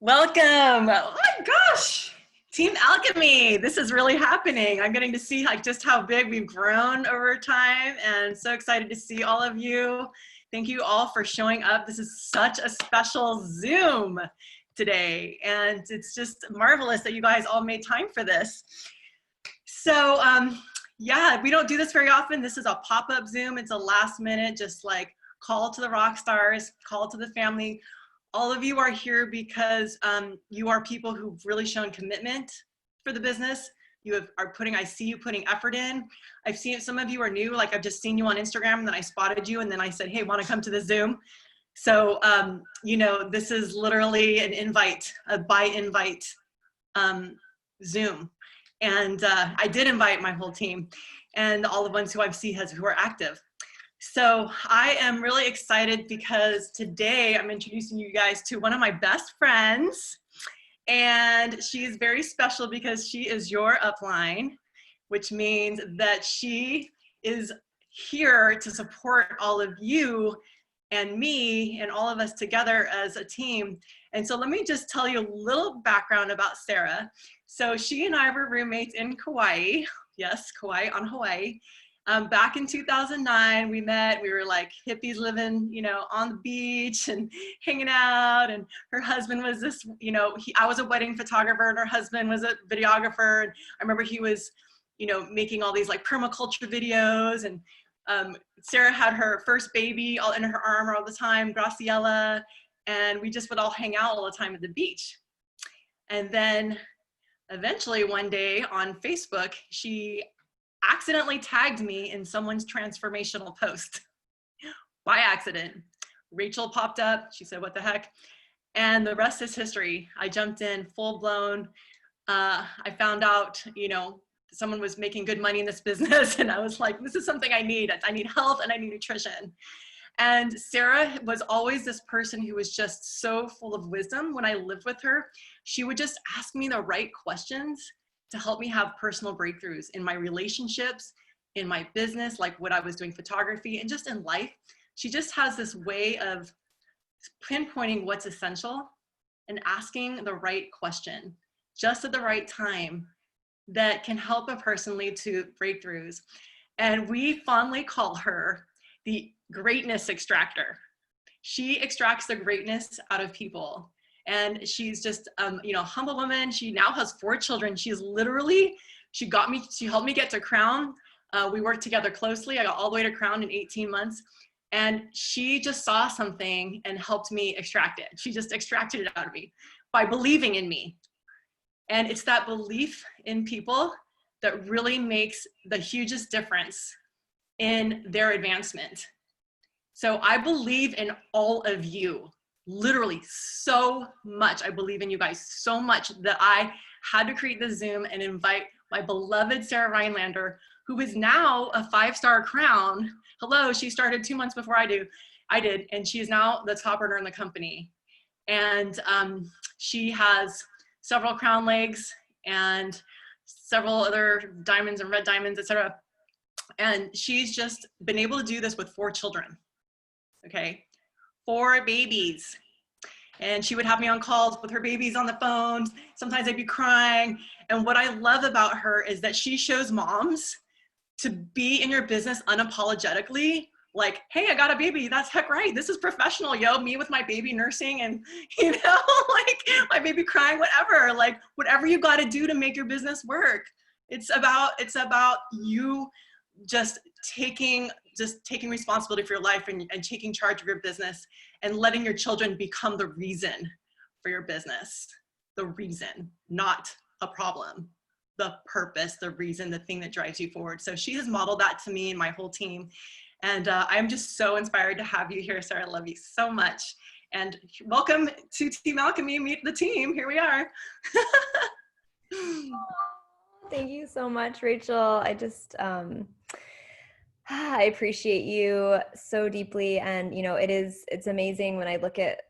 Welcome. Oh my gosh. Team Alchemy. This is really happening. I'm getting to see just how big we've grown over time and so excited to see all of you. Thank you all for showing up. This is such a special Zoom today and it's just marvelous that you guys all made time for this. So yeah, we don't do this very often. This is a pop-up Zoom. It's a last minute, just like call to the rock stars, call to the family. All of you are here because you are people who've really shown commitment for the business. I see you putting effort in. I've seen some of you are new, like I've just seen you on Instagram and then I spotted you and then I said, hey, wanna come to the Zoom? So, this is literally an invite, a by invite Zoom. And I did invite my whole team and all the ones who I've seen who are active. So I am really excited because today I'm introducing you guys to one of my best friends, and she is very special because she is your upline, which means that she is here to support all of you and me and all of us together as a team. And so let me just tell you a little background about Sarah. So she and I were roommates in Kauai. Yes, Kauai on Hawaii. Back in 2009, we met. We were like hippies living, on the beach and hanging out. And her husband was this, I was a wedding photographer and her husband was a videographer. And I remember he was, making all these like permaculture videos. And Sarah had her first baby all in her arm all the time, Graciela. And we just would all hang out all the time at the beach. And then eventually one day on Facebook, she accidentally tagged me in someone's transformational post by accident. Rachel popped up. She said, what the heck? And the rest is history. I jumped in full blown. I found out, someone was making good money in this business. And I was like, this is something I need. I need health and I need nutrition. And Sarah was always this person who was just so full of wisdom. When I lived with her, she would just ask me the right questions to help me have personal breakthroughs in my relationships, in my business, like what I was doing photography, and just in life. She just has this way of pinpointing what's essential and asking the right question just at the right time that can help a person lead to breakthroughs. And we fondly call her the Greatness Extractor. She extracts the greatness out of people. And she's just, humble woman. She now has 4 children. She helped me get to Crown. We worked together closely. I got all the way to Crown in 18 months. And she just saw something and helped me extract it. She just extracted it out of me by believing in me. And it's that belief in people that really makes the hugest difference in their advancement. So I believe in all of you. Literally so much. I believe in you guys so much that I had to create the Zoom and invite my beloved Sarah Rhinelander, who is now a 5-star Crown. Hello, she started 2 months before I did, and she is now the top earner in the company. And she has several Crown legs and several other diamonds and red diamonds, etc. And she's just been able to do this with 4 children, okay? 4 babies. And she would have me on calls with her babies on the phone. Sometimes I'd be crying. And what I love about her is that she shows moms to be in your business unapologetically. Like, hey, I got a baby. That's heck right. This is professional, yo. Me with my baby nursing and, like my baby crying, whatever. Like, whatever you got to do to make your business work. It's about you just taking responsibility for your life and taking charge of your business and letting your children become the reason for your business. The reason, not a problem. The purpose, the reason, the thing that drives you forward. So she has modeled that to me and my whole team. And I'm just so inspired to have you here, Sarah. I love you so much. And welcome to Team Alchemy, meet the team. Here we are. Thank you so much, Rachel. I appreciate you so deeply. And, it's amazing when I look at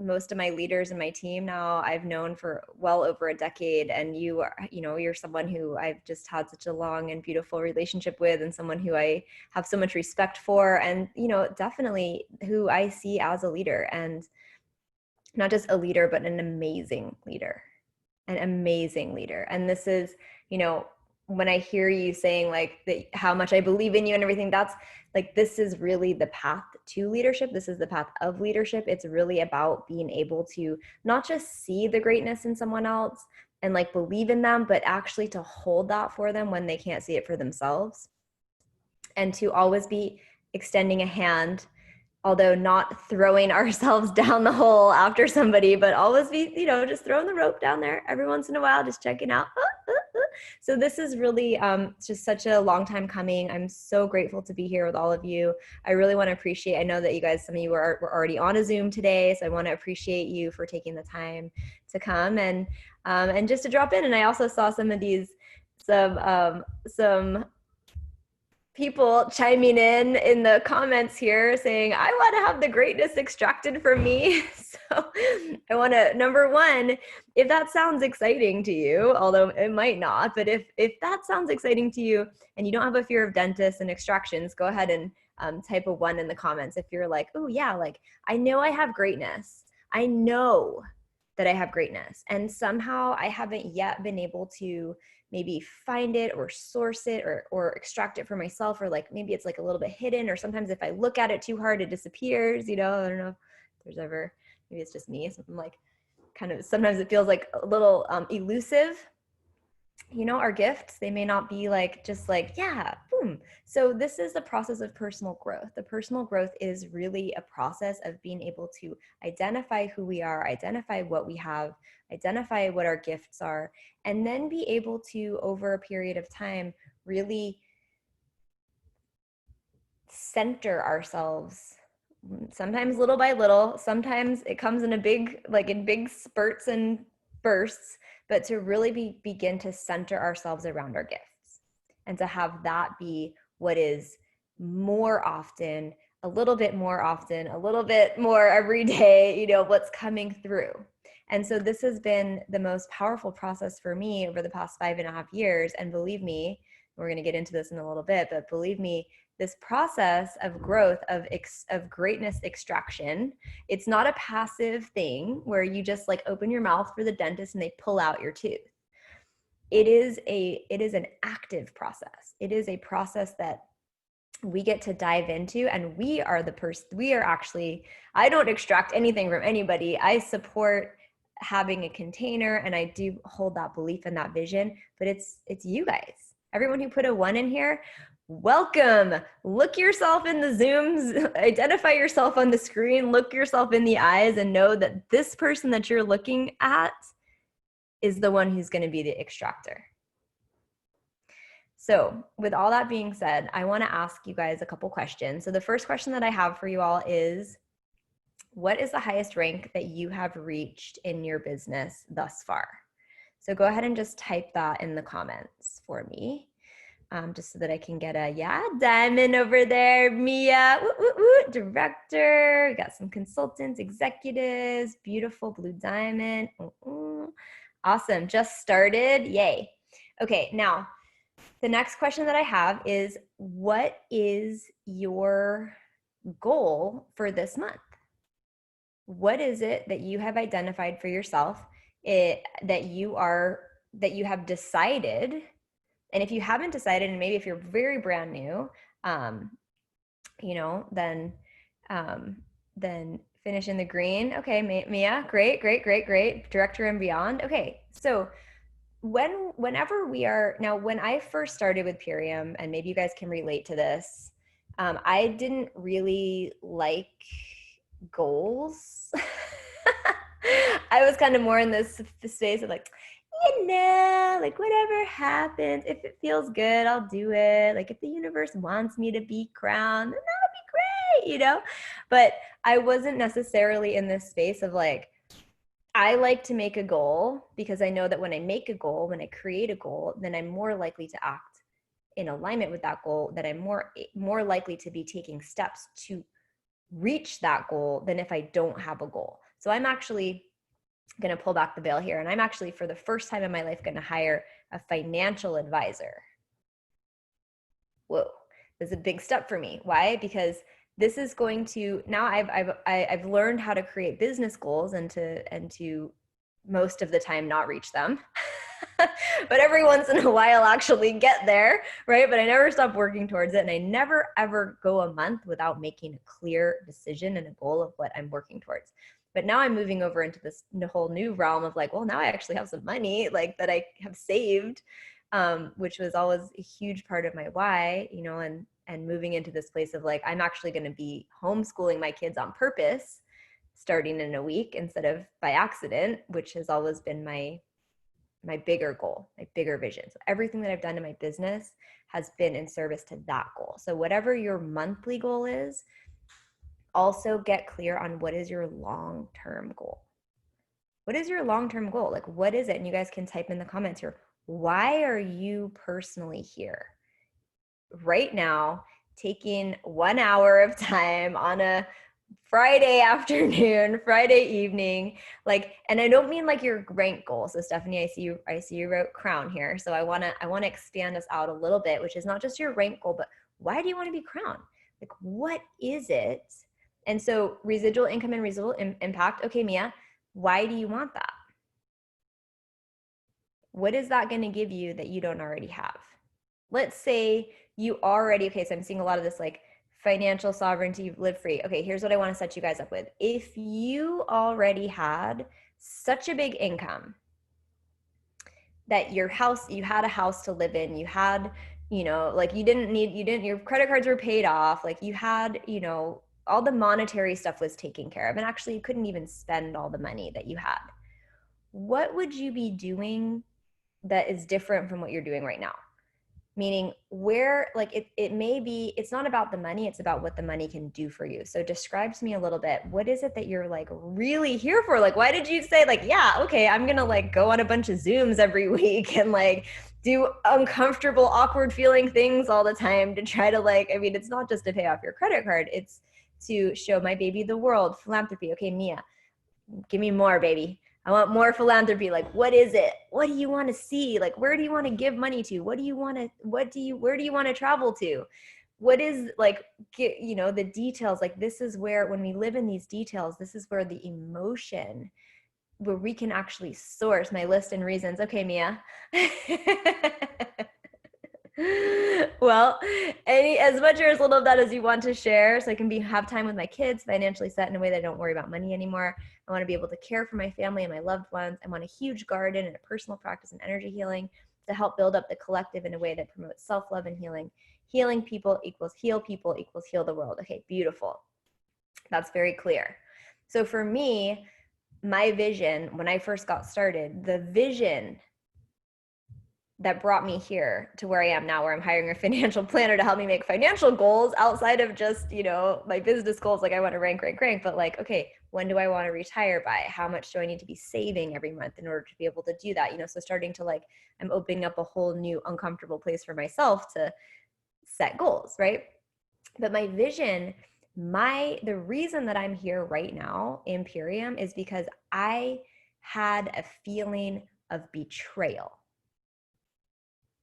most of my leaders in my team now, I've known for well over a decade. And you're someone who I've just had such a long and beautiful relationship with, and someone who I have so much respect for, and, definitely who I see as a leader. And not just a leader, but an amazing leader, an amazing leader. And this is, you know, when I hear you saying like how much I believe in you and everything, that's like, this is really the path to leadership. This is the path of leadership. It's really about being able to not just see the greatness in someone else and like believe in them, but actually to hold that for them when they can't see it for themselves, and to always be extending a hand, although not throwing ourselves down the hole after somebody, but always be, you know, just throwing the rope down there every once in a while, just checking out. So this is really just such a long time coming. I'm so grateful to be here with all of you. I really want to appreciate, I know that you guys, some of you were already on a Zoom today, so I want to appreciate you for taking the time to come and just to drop in. And I also saw some of these, some people chiming in the comments here saying, I want to have the greatness extracted from me. So I want to, number one, if that sounds exciting to you, although it might not, but if that sounds exciting to you and you don't have a fear of dentists and extractions, go ahead and type a 1 in the comments. If you're like, oh yeah, like I know I have greatness. I know that I have greatness. And somehow I haven't yet been able to maybe find it or source it or extract it for myself, or like maybe it's like a little bit hidden, or sometimes if I look at it too hard, it disappears, you know. I don't know if there's ever, maybe it's just me, something like kind of, sometimes it feels like a little elusive. You know, our gifts, they may not be like, just like, yeah, boom. So this is the process of personal growth. The personal growth is really a process of being able to identify who we are, identify what we have, identify what our gifts are, and then be able to, over a period of time, really center ourselves. Sometimes little by little, sometimes it comes in a big, like in big spurts and bursts, but to really begin to center ourselves around our gifts and to have that be what is more often, a little bit more often, a little bit more every day, you know, what's coming through. And so this has been the most powerful process for me over the past 5.5 years. And believe me, we're going to get into this in a little bit, but believe me, this process of growth, of greatness extraction, it's not a passive thing where you just like open your mouth for the dentist and they pull out your tooth. It is an active process. It is a process that we get to dive into, and we are the person, we are actually, I don't extract anything from anybody. I support having a container, and I do hold that belief and that vision, but it's you guys. Everyone who put a 1 in here, welcome. Look yourself in the Zooms, identify yourself on the screen, look yourself in the eyes, and know that this person that you're looking at is the one who's going to be the extractor. So with all that being said, I want to ask you guys a couple questions. So the first question that I have for you all is, what is the highest rank that you have reached in your business thus far? So go ahead and just type that in the comments for me, just so that I can get a, yeah, diamond over there, Mia, director. We got some consultants, executives, beautiful blue diamond. Awesome, just started, yay. Okay, now, the next question that I have is, what is your goal for this month? What is it that you have identified for yourself, that you have decided? And if you haven't decided, and maybe if you're very brand new, you know, then finish in the green. Okay, Mia, great. Director and beyond. Okay, so whenever we are, now when I first started with Purium, and maybe you guys can relate to this, I didn't really like goals. I was kind of more in this space of like, you know, like whatever happens, if it feels good, I'll do it. Like if the universe wants me to be crowned, then that'll be great, you know? But I wasn't necessarily in this space of like, I like to make a goal, because I know that when I make a goal, when I create a goal, then I'm more likely to act in alignment with that goal, that I'm more likely to be taking steps to reach that goal than if I don't have a goal. So I'm actually going to pull back the veil here, and I'm actually, for the first time in my life, going to hire a financial advisor. Whoa, this is a big step for me. Why? Because this is going to, now I've learned how to create business goals and to most of the time not reach them. But every once in a while actually get there, right? But I never stop working towards it. And I never ever go a month without making a clear decision and a goal of what I'm working towards. But now I'm moving over into this whole new realm of like, well, now I actually have some money like that I have saved, which was always a huge part of my why, you know, and moving into this place of like, I'm actually going to be homeschooling my kids on purpose starting in a week instead of by accident, which has always been my bigger goal, my bigger vision. So everything that I've done in my business has been in service to that goal. So whatever your monthly goal is, also get clear on what is your long-term goal. What is your long-term goal? Like, what is it? And you guys can type in the comments here. Why are you personally here right now, taking 1 hour of time on a Friday afternoon, Friday evening, like, and I don't mean like your rank goal. So Stephanie, I see you wrote crown here. So I want to expand this out a little bit, which is not just your rank goal, but why do you want to be crowned? Like, what is it? And so residual income and residual impact. Okay, Mia, why do you want that? What is that going to give you that you don't already have? Let's say you already, okay, so I'm seeing a lot of this like financial sovereignty, live free. Okay, here's what I want to set you guys up with. If you already had such a big income that your house, you had a house to live in, you had, you know, like your credit cards were paid off, like you had, you know, all the monetary stuff was taken care of, and actually you couldn't even spend all the money that you had. What would you be doing that is different from what you're doing right now? Meaning where, like, it may be, it's not about the money, it's about what the money can do for you. So describe to me a little bit, what is it that you're like really here for? Like, why did you say like, yeah, okay, I'm gonna like go on a bunch of Zooms every week and like do uncomfortable, awkward feeling things all the time to try to like, I mean, it's not just to pay off your credit card, it's to show my baby the world, philanthropy. Okay, Mia, give me more, baby. I want more philanthropy. Like, what is it? What do you want to see? Like, where do you want to give money to? Where do you want to travel to? What is like, you know, the details, like this is where, when we live in these details, this is where the emotion, where we can actually source my list and reasons. Okay, Mia. Well, as much or as little of that as you want to share, so I can have time with my kids, financially set in a way that I don't worry about money anymore. I want to be able to care for my family and my loved ones. I want a huge garden and a personal practice and energy healing to help build up the collective in a way that promotes self-love and healing. Healing people equals heal the world. Okay, beautiful. That's very clear. So for me, my vision, when I first got started, the vision that brought me here to where I am now, where I'm hiring a financial planner to help me make financial goals outside of just, you know, my business goals. Like I want to rank, but like, okay, when do I want to retire by? How much do I need to be saving every month in order to be able to do that? You know, so starting to like, I'm opening up a whole new uncomfortable place for myself to set goals, right? But my vision, the reason that I'm here right now, Imperium, is because I had a feeling of betrayal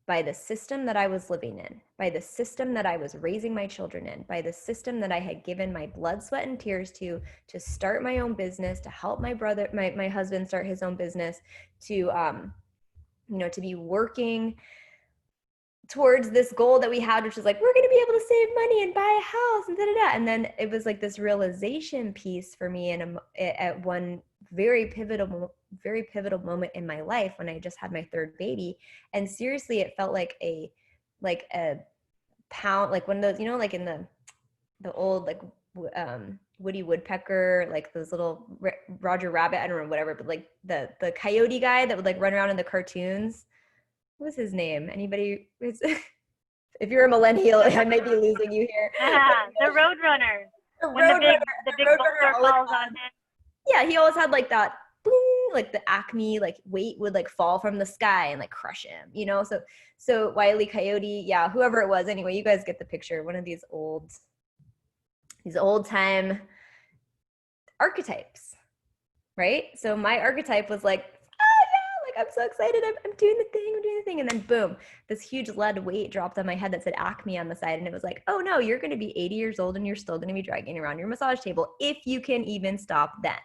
by the system that I was living in, by the system that I was raising my children in, by the system that I had given my blood, sweat, and tears to start my own business, to help my brother, my husband start his own business, to, you know, to be working towards this goal that we had, which was like, we're going to be able to save money and buy a house and da-da-da. And then it was like this realization piece for me at one very pivotal moment in my life when I just had my third baby. And seriously, it felt like a pound, like one of those, you know, like in the old, like, Woody Woodpecker, like those little Roger Rabbit, I don't know, whatever, but like the coyote guy that would like run around in the cartoons. What was his name? Anybody? If you're a millennial, I might be losing you here. The Roadrunner. When the big boulder falls on him. Yeah, he always had like that, boom, like the Acme, like weight would like fall from the sky and like crush him, you know? So Wile E. Coyote, yeah, whoever it was. Anyway, you guys get the picture. One of these old time archetypes, right? So my archetype was like, oh yeah, like I'm so excited. I'm doing the thing. I'm doing the thing. And then boom, this huge lead weight dropped on my head that said Acme on the side. And it was like, oh no, you're going to be 80 years old and you're still going to be dragging around your massage table if you can even stop then.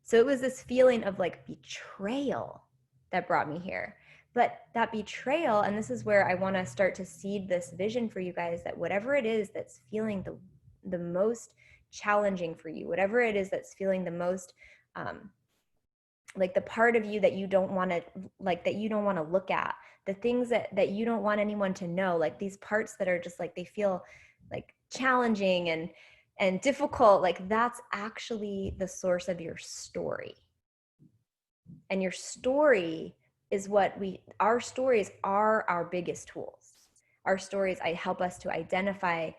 So it was this feeling of like betrayal that brought me here. But that betrayal, and this is where I want to start to seed this vision for you guys, that whatever it is that's feeling the most challenging for you, whatever it is that's feeling the most like the part of you that you don't want to look at, the things that you don't want anyone to know, like these parts that are just like, they feel like challenging and difficult, like that's actually the source of your story. And your story is our stories are our biggest tools. Our stories help us to identify,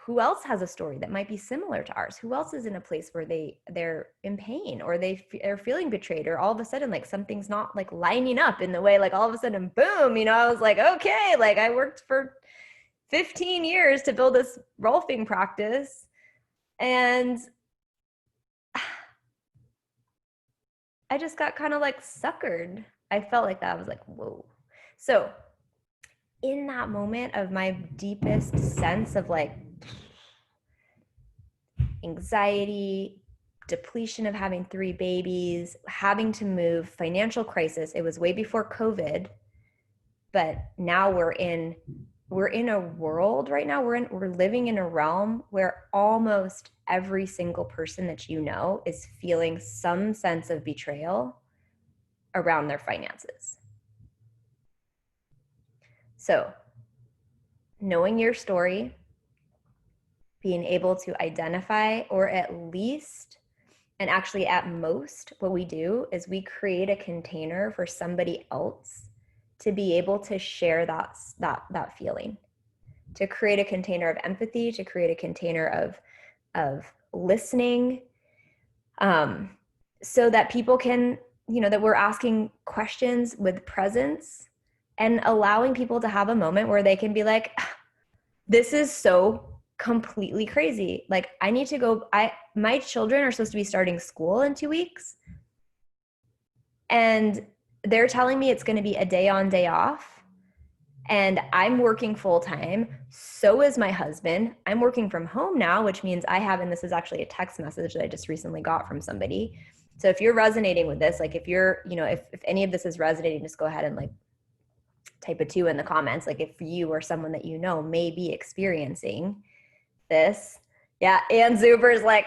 who else has a story that might be similar to ours? Who else is in a place where they're in pain, or they're feeling betrayed, or all of a sudden like something's not like lining up in the way, like all of a sudden, boom, I was like, okay, like I worked for 15 years to build this rolfing practice, and I just got kind of like suckered. I felt like that. I was like, whoa. So in that moment of my deepest sense of like anxiety, depletion of having 3 babies, having to move, financial crisis, it was way before COVID, but now we're in a world right now, we're living in a realm where almost every single person that is feeling some sense of betrayal around their finances. So knowing your story, being able to identify, or at least, and actually at most, what we do is we create a container for somebody else to be able to share that feeling, to create a container of empathy, to create a container of listening, so that people can, that we're asking questions with presence and allowing people to have a moment where they can be like, this is so completely crazy. Like I need to go, my children are supposed to be starting school in 2 weeks, and they're telling me it's going to be a day on, day off. And I'm working full time. So is my husband. I'm working from home now, which means and this is actually a text message that I just recently got from somebody. So if you're resonating with this, like if you're, if any of this is resonating, just go ahead and like type a 2 in the comments. Like if you or someone that may be experiencing this. Yeah. And Zuber's like,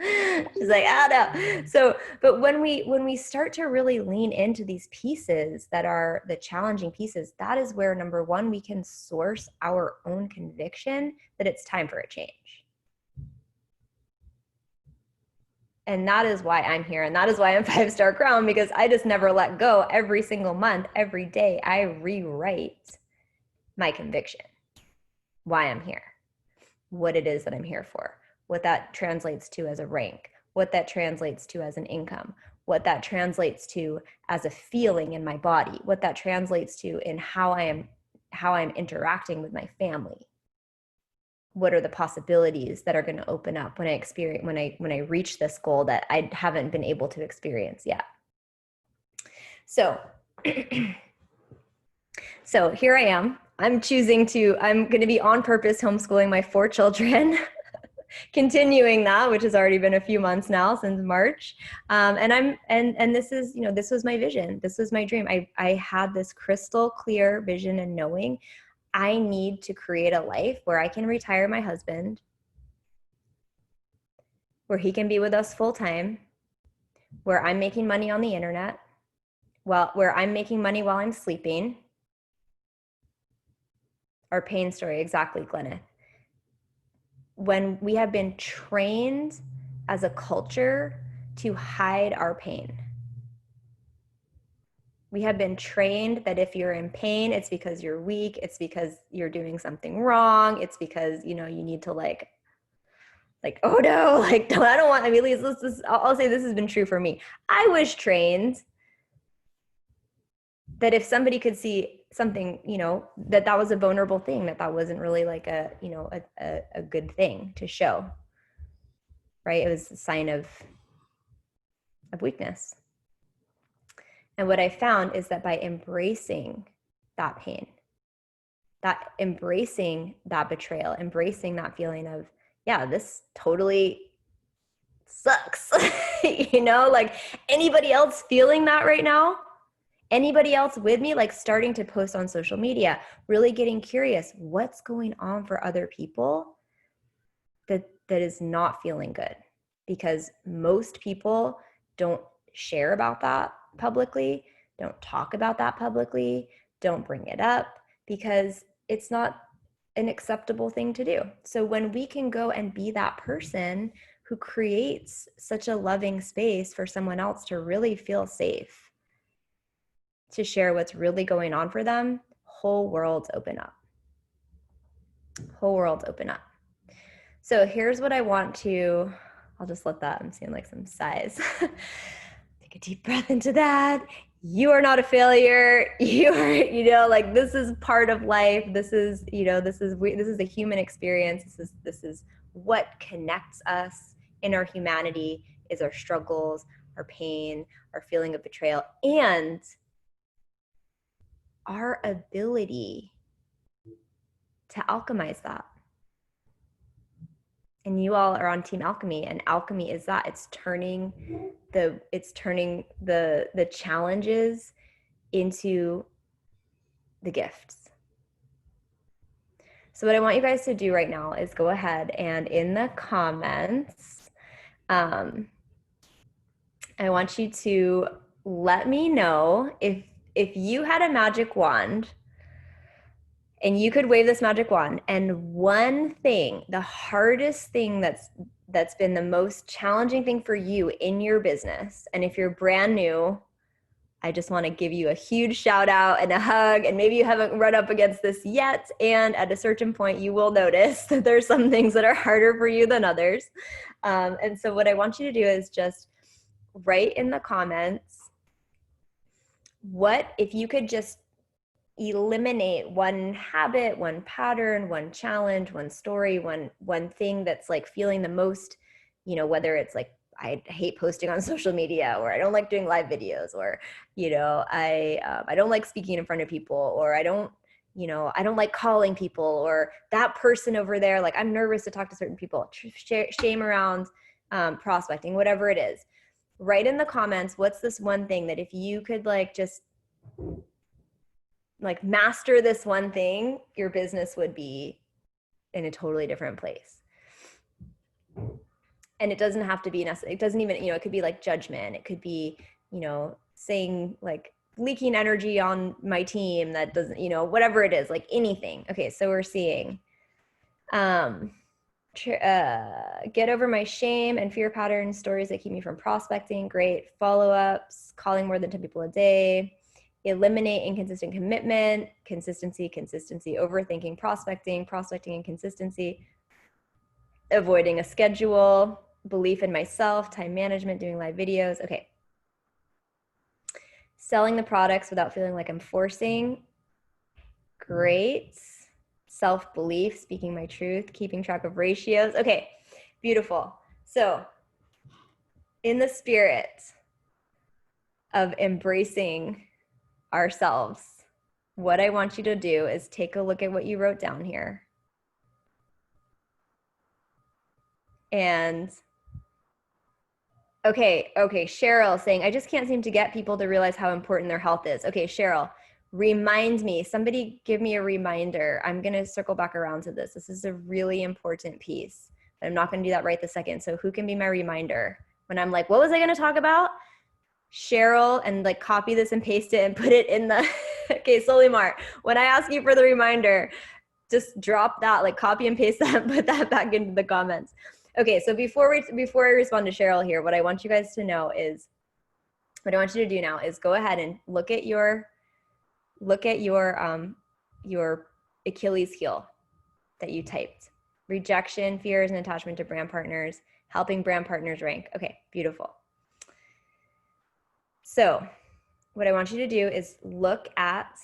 she's like, no. So, but when we start to really lean into these pieces that are the challenging pieces, that is where, number one, we can source our own conviction that it's time for a change. And that is why I'm here. And that is why I'm 5-Star Crown, because I just never let go. Every single month, every day, I rewrite my conviction, why I'm here, what it is that I'm here for, what that translates to as a rank, what that translates to as an income, what that translates to as a feeling in my body, what that translates to in how I'm interacting with my family. What are the possibilities that are going to open up when I reach this goal that I haven't been able to experience yet? So, so here I am. I'm going to be on purpose homeschooling my 4 children, continuing that, which has already been a few months now, since March. And this is, this was my vision. This was my dream. I had this crystal clear vision and knowing I need to create a life where I can retire my husband, where he can be with us full time, where I'm making money on the internet, where I'm making money while I'm sleeping. Our pain story, exactly, Glenna. When we have been trained as a culture to hide our pain. We have been trained that if you're in pain, it's because you're weak. It's because you're doing something wrong. It's because, you need to like, oh no, like, I don't want, I'll say this has been true for me. I was trained that if somebody could see something, that was a vulnerable thing, that wasn't really like a good thing to show, right? It was a sign of weakness. And what I found is that by embracing that pain, that embracing that betrayal, embracing that feeling of, yeah, this totally sucks. You know, like anybody else feeling that right now? Anybody else with me? Like starting to post on social media, really getting curious, what's going on for other people that is not feeling good? Because most people don't share about that publicly, don't talk about that publicly, don't bring it up because it's not an acceptable thing to do. So when we can go and be that person who creates such a loving space for someone else to really feel safe, to share what's really going on for them, whole worlds open up. Whole worlds open up. So here's what I want to, I'll just let that, I'm seeing like some sighs. Take a deep breath into that. You are not a failure. You are, you know, like this is part of life. This is, you know, this is the human experience. This is what connects us in our humanity is our struggles, our pain, our feeling of betrayal, and our ability to alchemize that. And you all are on Team Alchemy, and alchemy is that it's turning the challenges into the gifts. So what I want you guys to do right now is go ahead and in the comments, I want you to let me know if you had a magic wand and you could wave this magic wand, and one thing, the hardest thing that's been the most challenging thing for you in your business, and if you're brand new, I just want to give you a huge shout out and a hug, and maybe you haven't run up against this yet, and at a certain point you will notice that there's some things that are harder for you than others. And so what I want you to do is just write in the comments, what if you could just eliminate one habit, one pattern, one challenge, one story, one thing that's like feeling the most, you know, whether it's like, I hate posting on social media, or I don't like doing live videos, or, you know, I don't like speaking in front of people, or I don't like calling people, or that person over there, like I'm nervous to talk to certain people, shame around prospecting, whatever it is. Write in the comments, what's this one thing that if you could like just like master this one thing, your business would be in a totally different place. And it doesn't have to be it doesn't even, you know, it could be like judgment. It could be, you know, saying like leaking energy on my team that doesn't, you know, whatever it is, like anything. Okay, so we're seeing get over my shame and fear patterns, stories that keep me from prospecting. Great. Follow-ups, calling more than 10 people a day. Eliminate inconsistent commitment, consistency, overthinking, prospecting, inconsistency, avoiding a schedule, belief in myself, time management, doing live videos. Okay. Selling the products without feeling like I'm forcing. Great. Self-belief, speaking my truth, keeping track of ratios. Okay, beautiful. So in the spirit of embracing ourselves, what I want you to do is take a look at what you wrote down here. And okay, Cheryl saying, I just can't seem to get people to realize how important their health is. Okay, Cheryl, remind me, somebody give me a reminder. I'm gonna circle back around to this. This is a really important piece, but I'm not gonna do that right this second. So who can be my reminder? When I'm like, what was I gonna talk about? Cheryl, and like copy this and paste it and put it in the, okay, Solimar, when I ask you for the reminder, just drop that, like copy and paste that and put that back into the comments. Okay, so before I respond to Cheryl here, what I want you guys to know is, what I want you to do now is go ahead and look at your Achilles heel that you typed. Rejection, fears, and attachment to brand partners, helping brand partners rank. Okay, beautiful. So what I want you to do is look at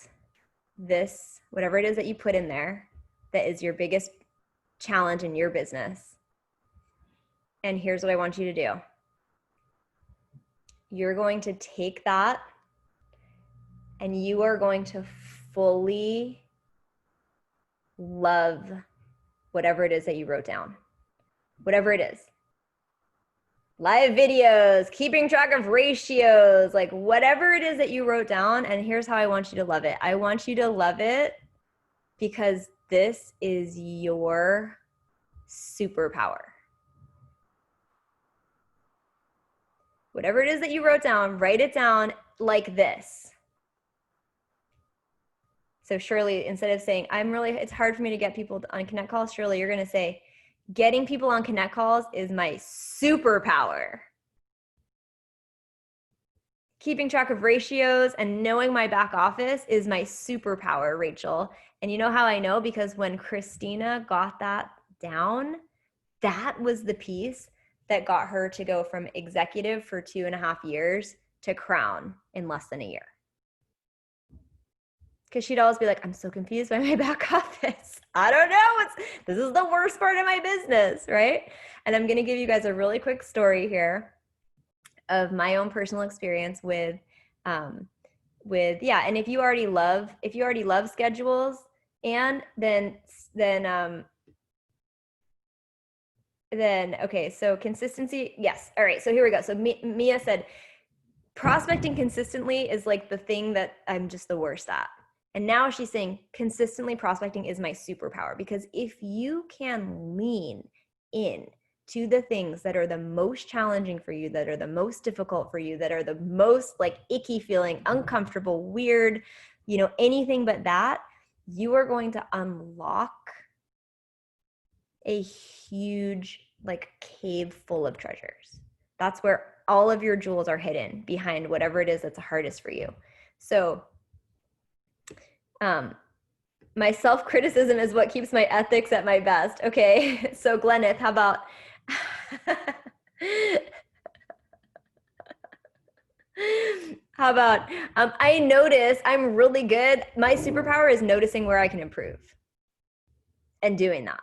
this, whatever it is that you put in there that is your biggest challenge in your business. And here's what I want you to do. You're going to take that and you are going to fully love whatever it is that you wrote down, whatever it is. Live videos, keeping track of ratios, like whatever it is that you wrote down. And here's how I want you to love it. I want you to love it because this is your superpower. Whatever it is that you wrote down, write it down like this. So Shirley, instead of saying, it's hard for me to get people on Connect calls, Shirley, you're going to say, getting people on Connect calls is my superpower. Keeping track of ratios and knowing my back office is my superpower, Rachel. And you know how I know? Because when Christina got that down, that was the piece that got her to go from executive for 2.5 years to crown in less than a year. Because she'd always be like, I'm so confused by my back office. I don't know. This is the worst part of my business, right? And I'm going to give you guys a really quick story here of my own personal experience with, and if you already love schedules, and then okay, so consistency, yes. All right, so here we go. So Mia said, prospecting consistently is like the thing that I'm just the worst at. And now she's saying consistently prospecting is my superpower, because if you can lean in to the things that are the most challenging for you, that are the most difficult for you, that are the most like icky feeling, uncomfortable, weird, anything but that, you are going to unlock a huge like cave full of treasures. That's where all of your jewels are hidden behind whatever it is that's the hardest for you. So my self-criticism is what keeps my ethics at my best. Okay, so Gleneth, how about I notice I'm really good. My superpower is noticing where I can improve and doing that.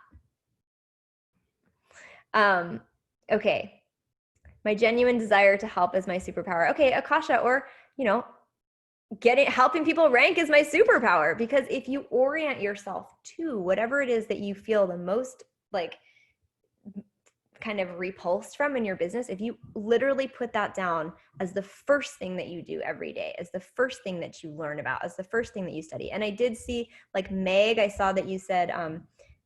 Okay, my genuine desire to help is my superpower. Okay, Akasha, or helping people rank is my superpower, because if you orient yourself to whatever it is that you feel the most like kind of repulsed from in your business, if you literally put that down as the first thing that you do every day, as the first thing that you learn about, as the first thing that you study. And I did see, like Meg, I saw that you said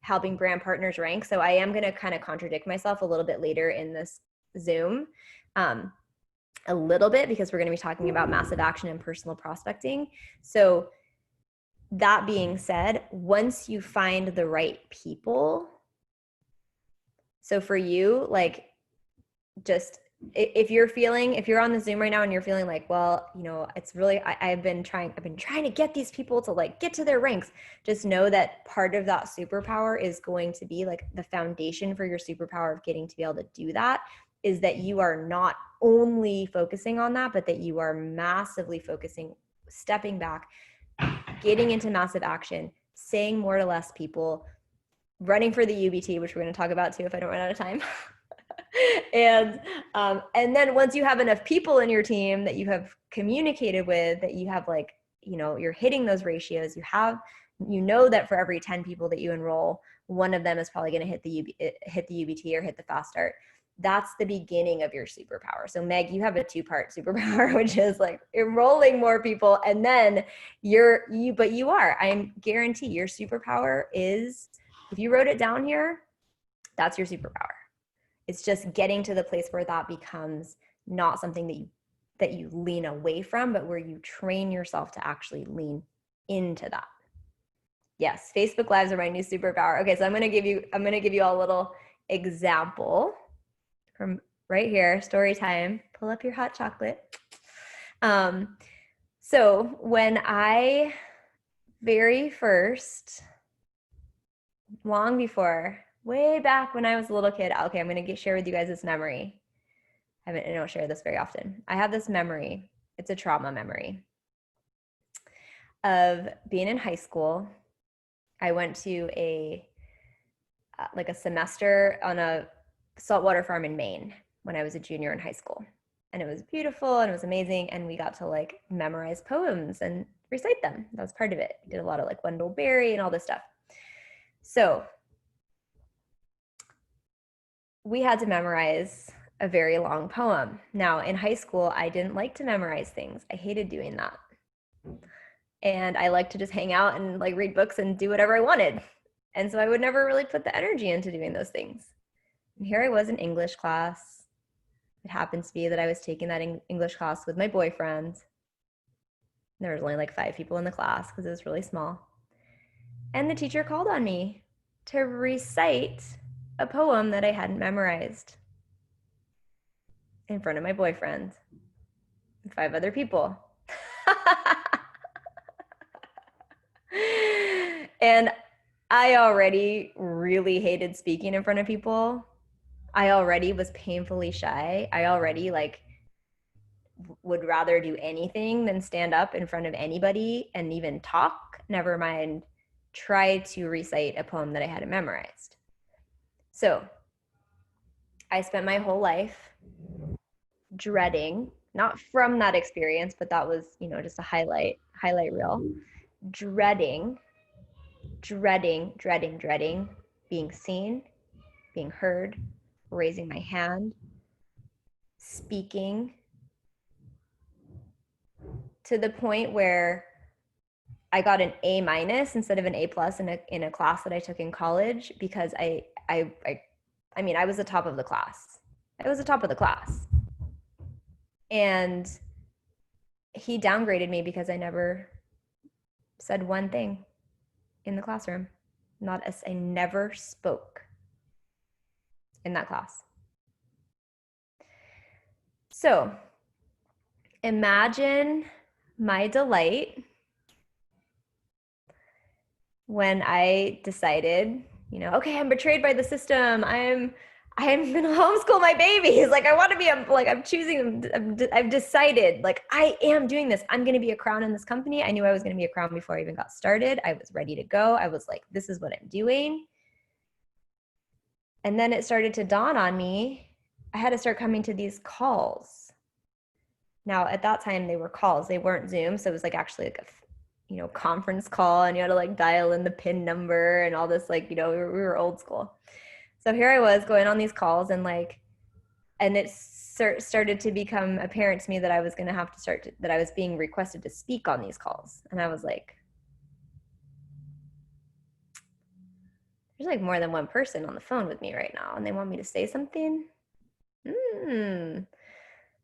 helping brand partners rank. So I am going to kind of contradict myself a little bit later in this Zoom. A little bit, because we're going to be talking about massive action and personal prospecting. So that being said, once you find the right people, so for you, like, just if you're on the Zoom right now and you're feeling like, well, it's really, I've been trying to get these people to like get to their ranks, just know that part of that superpower is going to be like the foundation for your superpower of getting to be able to do that is that you are not only focusing on that, but that you are massively focusing, stepping back, getting into massive action, saying more to less people, running for the UBT, which we're going to talk about too if I don't run out of time. And then once you have enough people in your team that you have communicated with, that you have like, you're hitting those ratios, that for every 10 people that you enroll, one of them is probably going to hit the UBT or hit the fast start. That's the beginning of your superpower. So Meg, you have a 2-part superpower, which is like enrolling more people. And then I guarantee your superpower is, if you wrote it down here, that's your superpower. It's just getting to the place where that becomes not something that you lean away from, but where you train yourself to actually lean into that. Yes, Facebook Lives are my new superpower. Okay, so I'm gonna give you a little example from right here, story time. Pull up your hot chocolate. So when I very first, long before, way back when I was a little kid, okay, I'm going to share with you guys this memory. I don't share this very often. I have this memory. It's a trauma memory of being in high school. I went to a semester on a saltwater farm in Maine when I was a junior in high school. And it was beautiful and it was amazing. And we got to like memorize poems and recite them. That was part of it. I did a lot of like Wendell Berry and all this stuff. So we had to memorize a very long poem. Now in high school, I didn't like to memorize things. I hated doing that. And I liked to just hang out and like read books and do whatever I wanted. And so I would never really put the energy into doing those things. And here I was in English class. It happens to be that I was taking that English class with my boyfriend. There was only like 5 people in the class because it was really small. And the teacher called on me to recite a poem that I hadn't memorized in front of my boyfriend and 5 other people. And I already really hated speaking in front of people. I already was painfully shy. I already like would rather do anything than stand up in front of anybody and even talk, never mind try to recite a poem that I hadn't memorized. So I spent my whole life dreading, not from that experience, but that was, you know, just a highlight reel, dreading being seen, being heard, raising my hand, speaking, to the point where I got an A- instead of an A+ in a class that I took in college because I mean, I was the top of the class. I was the top of the class. And he downgraded me because I never said one thing in the classroom. I never spoke in that class. So imagine my delight when I decided, you know, okay, I'm betrayed by the system. I'm gonna homeschool my babies. Like I want to be I've decided, like I am doing this. I'm gonna be a crown in this company. I knew I was gonna be a crown before I even got started. I was ready to go. I was like, this is what I'm doing. And then it started to dawn on me, I had to start coming to these calls. Now at that time they were calls, they weren't Zoom. So it was like actually like a, you know, conference call, and you had to like dial in the PIN number and all this, like, you know, we were old school. So here I was going on these calls and it started to become apparent to me that I was going to have to that I was being requested to speak on these calls. And I was like, there's like more than one person on the phone with me right now and they want me to say something.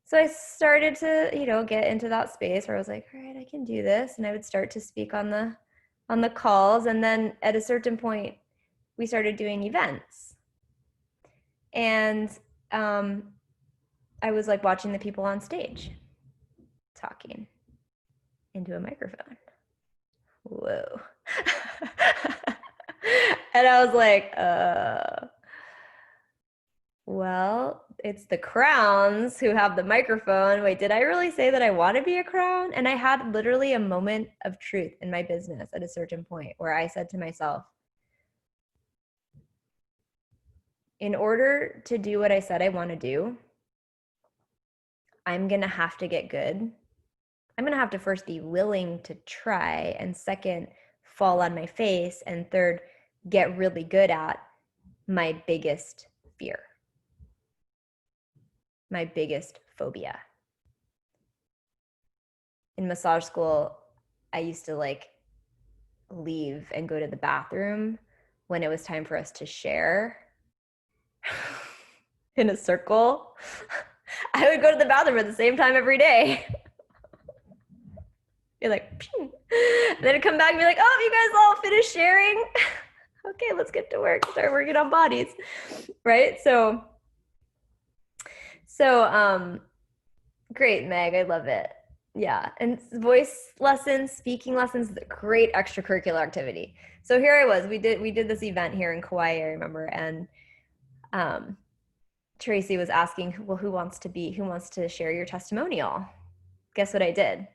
So I started to, you know, get into that space where I was like, all right, I can do this. And I would start to speak on the calls. And then at a certain point, we started doing events. And I was like watching the people on stage talking into a microphone. Whoa. And I was like, well, it's the crowns who have the microphone. Wait, did I really say that I want to be a crown? And I had literally a moment of truth in my business at a certain point where I said to myself, in order to do what I said I want to do, I'm going to have to get good. I'm going to have to first be willing to try, and second, fall on my face, and third, get really good at my biggest fear, my biggest phobia. In massage school, I used to like leave and go to the bathroom when it was time for us to share in a circle. I would go to the bathroom at the same time every day. You're like, and then I'd come back and be like, oh, you guys all finished sharing? Okay, let's get to work. Start working on bodies, right? So great, Meg. I love it. Yeah, and voice lessons, speaking lessons is a great extracurricular activity. So here I was. We did this event here in Kauai, I remember, and Tracy was asking, well, who wants to share your testimonial? Guess what I did?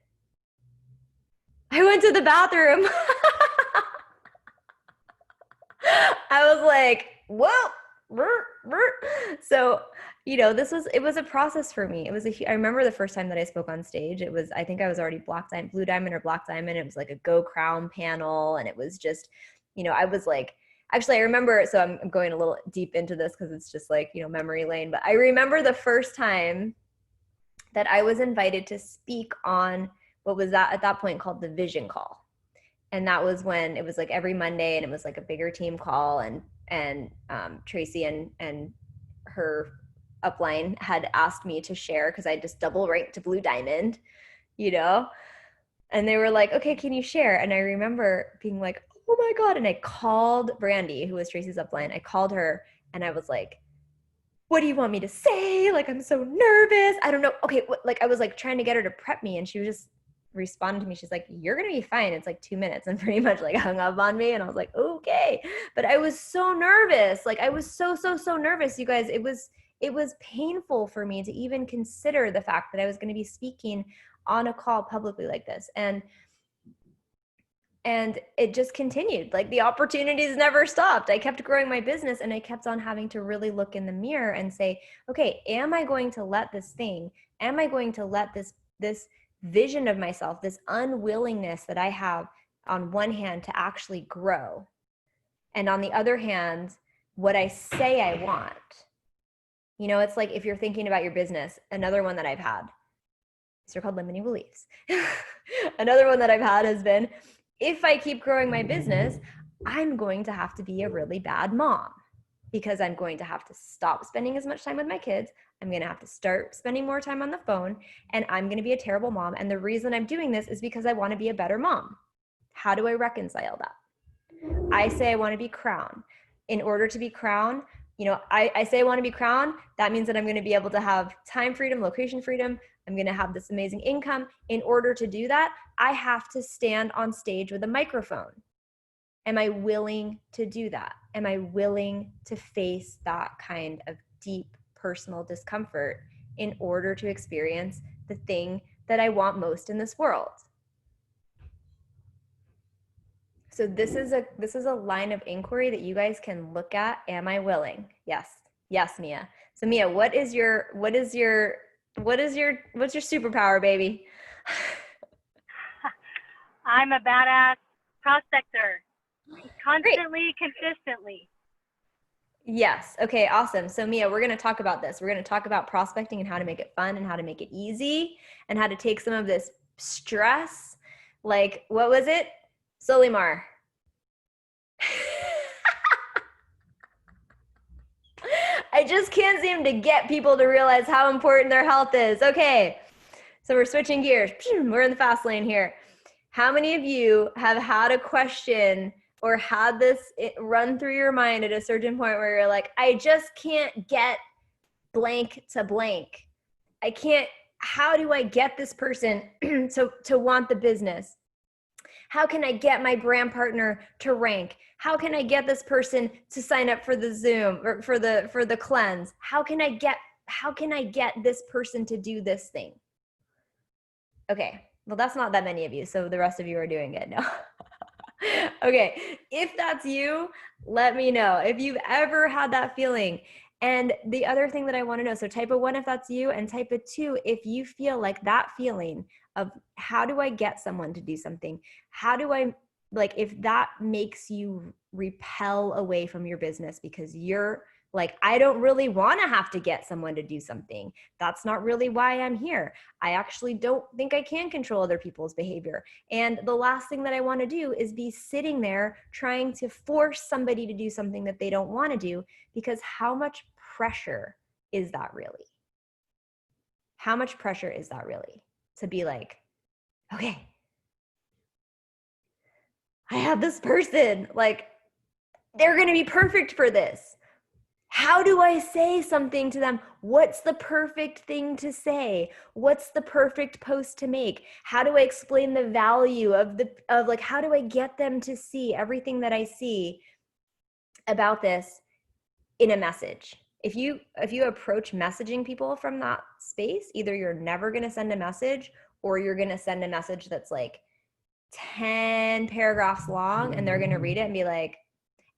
I went to the bathroom. I was like, whoa. So you know, it was a process for me. I remember the first time that I spoke on stage, I think I was already blue diamond or black diamond. It was like a Go Crown panel. And it was just, you know, I was like, actually I remember, so I'm going a little deep into this because it's just like, you know, memory lane, but I remember the first time that I was invited to speak on what was that at that point called the vision call. And that was when it was like every Monday, and it was like a bigger team call, and Tracy and her upline had asked me to share because I just double ranked to blue diamond, you know, and they were like, okay, can you share? And I remember being like, oh my God. And I called Brandy, who was Tracy's upline. I called her and I was like, what do you want me to say? Like, I'm so nervous. I don't know. Okay. Like, I was like trying to get her to prep me, and she was just responding to me. She's like, you're going to be fine. It's like 2 minutes, and pretty much like hung up on me. And I was like, okay. But I was so nervous. Like, I was so nervous, you guys. It was painful for me to even consider the fact that I was going to be speaking on a call publicly like this. And it just continued. Like, the opportunities never stopped. I kept growing my business, and I kept on having to really look in the mirror and say, okay, am I going to let this vision of myself, this unwillingness that I have on one hand to actually grow, and on the other hand, what I say I want. You know, it's like if you're thinking about your business, another one that I've had, these are called limiting beliefs. Another one that I've had has been, if I keep growing my business, I'm going to have to be a really bad mom, because I'm going to have to stop spending as much time with my kids. I'm going to have to start spending more time on the phone, and I'm going to be a terrible mom. And the reason I'm doing this is because I want to be a better mom. How do I reconcile that? I say I want to be crown. In order to be crown, you know, I say I want to be crown. That means that I'm going to be able to have time freedom, location freedom. I'm going to have this amazing income. In order to do that, I have to stand on stage with a microphone. Am I willing to do that? Am I willing to face that kind of deep personal discomfort in order to experience the thing that I want most in this world? So this is a line of inquiry that you guys can look at. Am I willing? Yes, Mia. So Mia, what's your superpower, baby? I'm a badass prospector. Constantly, consistently. Yes. Okay, awesome. So Mia, we're going to talk about this. We're going to talk about prospecting and how to make it fun and how to make it easy and how to take some of this stress. Like, what was it? Solimar. I just can't seem to get people to realize how important their health is. Okay. So we're switching gears. We're in the fast lane here. How many of you have had a question or had this run through your mind at a certain point where you're like, I just can't get blank to blank. How do I get this person to want the business? How can I get my brand partner to rank? How can I get this person to sign up for the Zoom or for the cleanse? How can I get this person to do this thing? Okay, well, that's not that many of you, so the rest of you are doing it now. Okay, if that's you, let me know if you've ever had that feeling. And the other thing that I want to know, so type a 1 if that's you, and type a 2 if you feel like that feeling of how do I get someone to do something? How do I, like, if that makes you repel away from your business because you're like, I don't really want to have to get someone to do something. That's not really why I'm here. I actually don't think I can control other people's behavior. And the last thing that I want to do is be sitting there trying to force somebody to do something that they don't want to do, because how much pressure is that really? How much pressure is that really? To be like, okay, I have this person, like, they're going to be perfect for this. How do I say something to them? What's the perfect thing to say? What's the perfect post to make? How do I explain the value of like, how do I get them to see everything that I see about this in a message? If you approach messaging people from that space, either you're never going to send a message, or you're going to send a message that's like 10 paragraphs long, and they're going to read it and be like,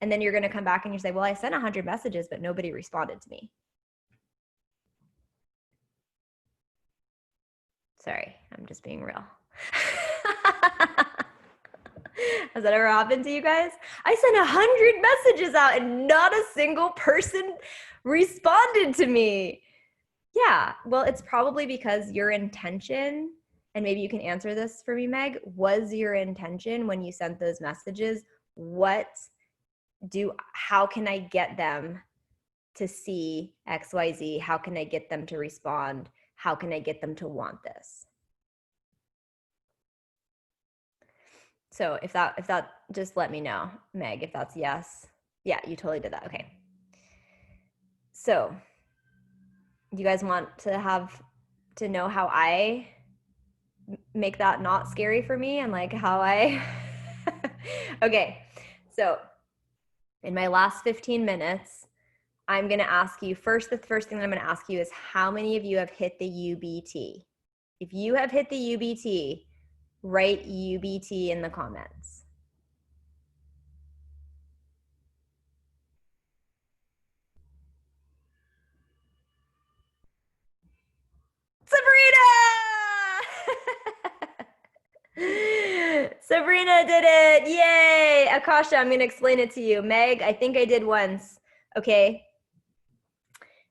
and then you're going to come back and you say, well, I sent 100 messages, but nobody responded to me. Sorry, I'm just being real. Has that ever happened to you guys? I sent 100 messages out and not a single person responded to me. Yeah, well, it's probably because your intention, and maybe you can answer this for me, Meg, was your intention when you sent those messages, how can I get them to see XYZ? How can I get them to respond? How can I get them to want this? So if that, just let me know, Meg, if that's yes. Yeah, you totally did that. Okay. So do you guys want to know how I make that not scary for me and like how I, okay. So in my last 15 minutes, I'm going to ask you first, the first thing that I'm going to ask you is how many of you have hit the UBT? If you have hit the UBT, write UBT in the comments. Sabrina! Sabrina did it. Yay. Akasha, I'm going to explain it to you. Meg, I think I did once. Okay.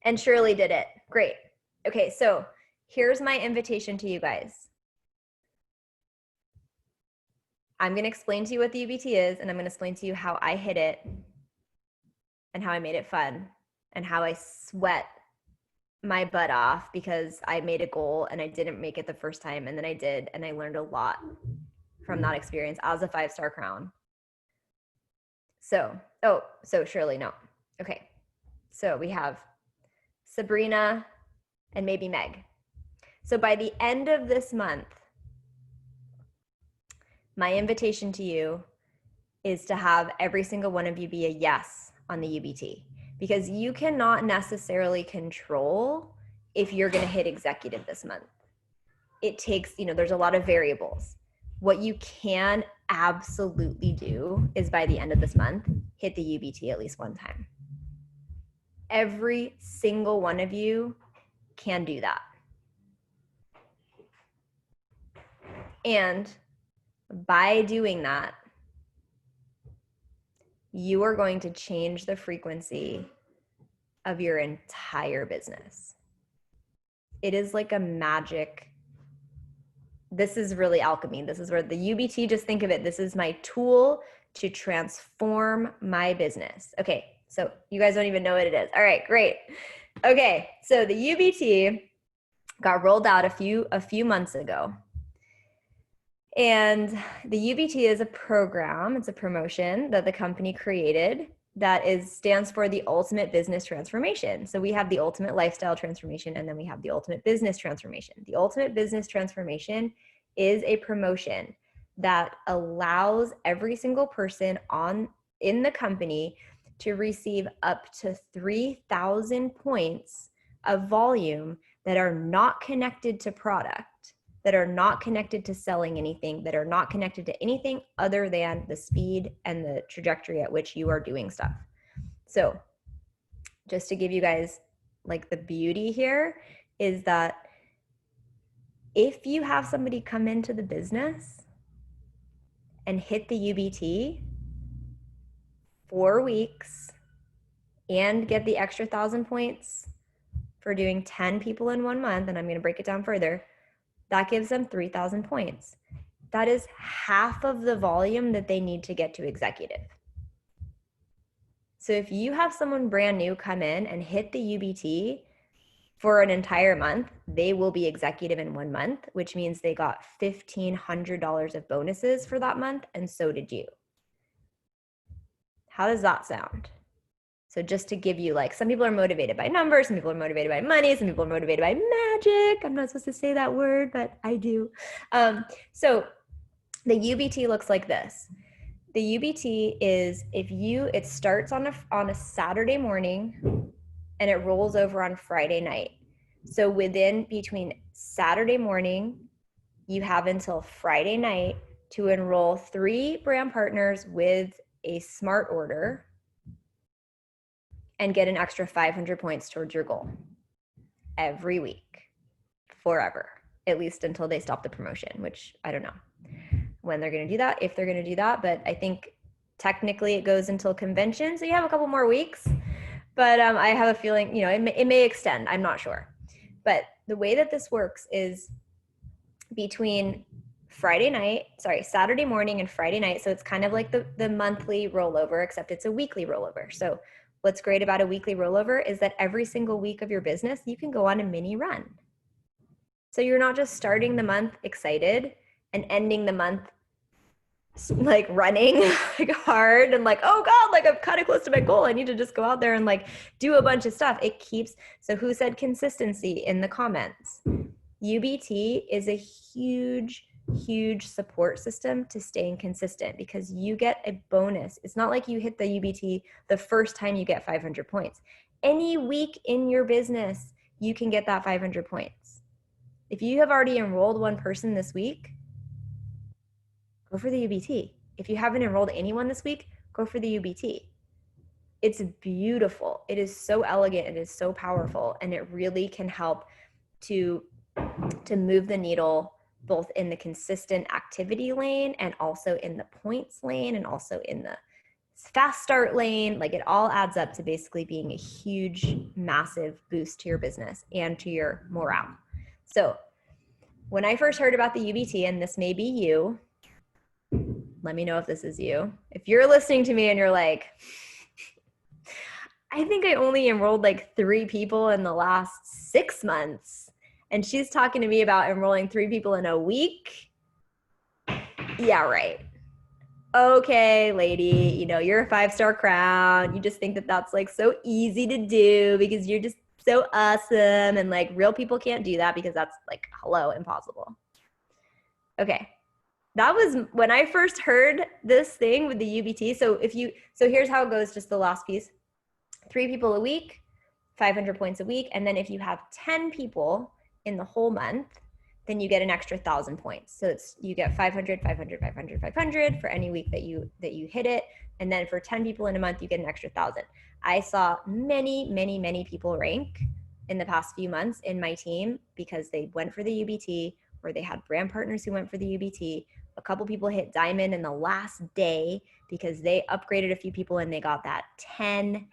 And Shirley did it. Great. Okay, so here's my invitation to you guys. I'm going to explain to you what the UBT is, and I'm going to explain to you how I hit it and how I made it fun and how I sweat my butt off because I made a goal and I didn't make it the first time, and then I did, and I learned a lot from that experience as a 5-star crown. So Shirley, no. Okay, so we have Sabrina and maybe Meg. So by the end of this month, my invitation to you is to have every single one of you be a yes on the UBT, because you cannot necessarily control if you're going to hit executive this month. It takes, there's a lot of variables. What you can absolutely do is by the end of this month, hit the UBT at least one time. Every single one of you can do that. And by doing that, you are going to change the frequency of your entire business. It is like a magic. This is really alchemy. This is where the UBT, just think of it, this is my tool to transform my business. Okay, so you guys don't even know what it is. All right, great. Okay, so the UBT got rolled out a few months ago. And the UBT is a program, it's a promotion that the company created that stands for the ultimate business transformation. So we have the ultimate lifestyle transformation, and then we have the ultimate business transformation. The ultimate business transformation is a promotion that allows every single person in the company to receive up to 3,000 points of volume that are not connected to product, that are not connected to selling anything, that are not connected to anything other than the speed and the trajectory at which you are doing stuff. So just to give you guys like the beauty here is that if you have somebody come into the business and hit the UBT 4 weeks and get the extra 1,000 points for doing 10 people in 1 month, and I'm going to break it down further, that gives them 3,000 points. That is half of the volume that they need to get to executive. So if you have someone brand new come in and hit the UBT for an entire month, they will be executive in 1 month, which means they got $1,500 of bonuses for that month, and so did you. How does that sound? So just to give you, like, some people are motivated by numbers, some people are motivated by money, some people are motivated by magic. I'm not supposed to say that word, but I do. So the UBT looks like this. The UBT is it starts on a Saturday morning and it rolls over on Friday night. So between Saturday morning, you have until Friday night to enroll 3 brand partners with a smart order and get an extra 500 points towards your goal every week, forever. at least until they stop the promotion, which I don't know when they're going to do that, if they're going to do that. But I think technically it goes until convention. So you have a couple more weeks, but I have a feeling, it may extend. I'm not sure. But the way that this works is between Saturday morning and Friday night. So it's kind of like the monthly rollover, except it's a weekly rollover. So what's great about a weekly rollover is that every single week of your business, you can go on a mini run. So you're not just starting the month excited and ending the month like running like hard and like, oh God, like I'm kind of close to my goal. I need to just go out there and like do a bunch of stuff. So who said consistency in the comments? UBT is a huge support system to staying consistent because you get a bonus. It's not like you hit the UBT the first time you get 500 points. Any week in your business, you can get that 500 points. If you have already enrolled one person this week, go for the UBT. If you haven't enrolled anyone this week, go for the UBT. It's beautiful. It is so elegant. It is so powerful. And it really can help to move the needle both in the consistent activity lane and also in the points lane and also in the fast start lane. Like it all adds up to basically being a huge, massive boost to your business and to your morale. So when I first heard about the UBT, and this may be you, let me know if this is you. If you're listening to me and you're like, I think I only enrolled like 3 people in the last 6 months, and she's talking to me about enrolling 3 people in a week. Yeah, right. Okay, lady, you're a 5-star crown. You just think that that's like so easy to do because you're just so awesome. And like real people can't do that because that's like, hello, impossible. Okay. That was when I first heard this thing with the UBT. So here's how it goes, just the last piece. 3 people a week, 500 points a week. And then if you have 10 people in the whole month, then you get an extra 1,000 points. So you get 500, 500, 500, 500 for any week that you hit it. And then for 10 people in a month, you get an extra 1,000. I saw many people rank in the past few months in my team because they went for the UBT, or they had brand partners who went for the UBT. A couple people hit diamond in the last day because they upgraded a few people and they got that 10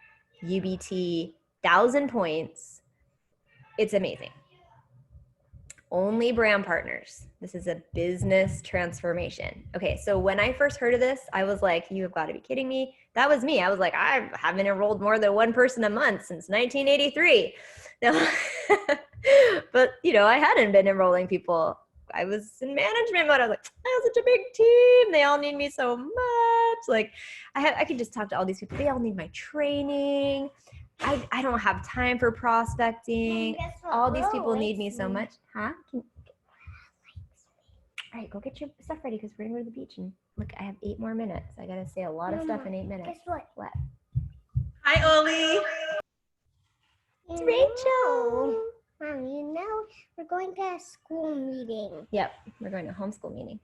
UBT 1,000 points. It's amazing. Only brand partners. This is a business transformation. Okay, so when I first heard of this, I was like, you have got to be kidding me. That was me. I was like, I haven't enrolled more than 1 person a month since 1983. No. But, I hadn't been enrolling people. I was in management mode. I was like, I have such a big team. They all need me so much. Like, I could just talk to all these people. They all need my training. I don't have time for prospecting. All these people need me so much. Huh? All right, go get your stuff ready because we're going to go to the beach. And look, I have 8 more minutes. I got to say a lot of stuff in 8 minutes. Guess what? What? Hi, Oli. It's Rachel. Mom, we're going to a school meeting. Yep, we're going to homeschool meeting.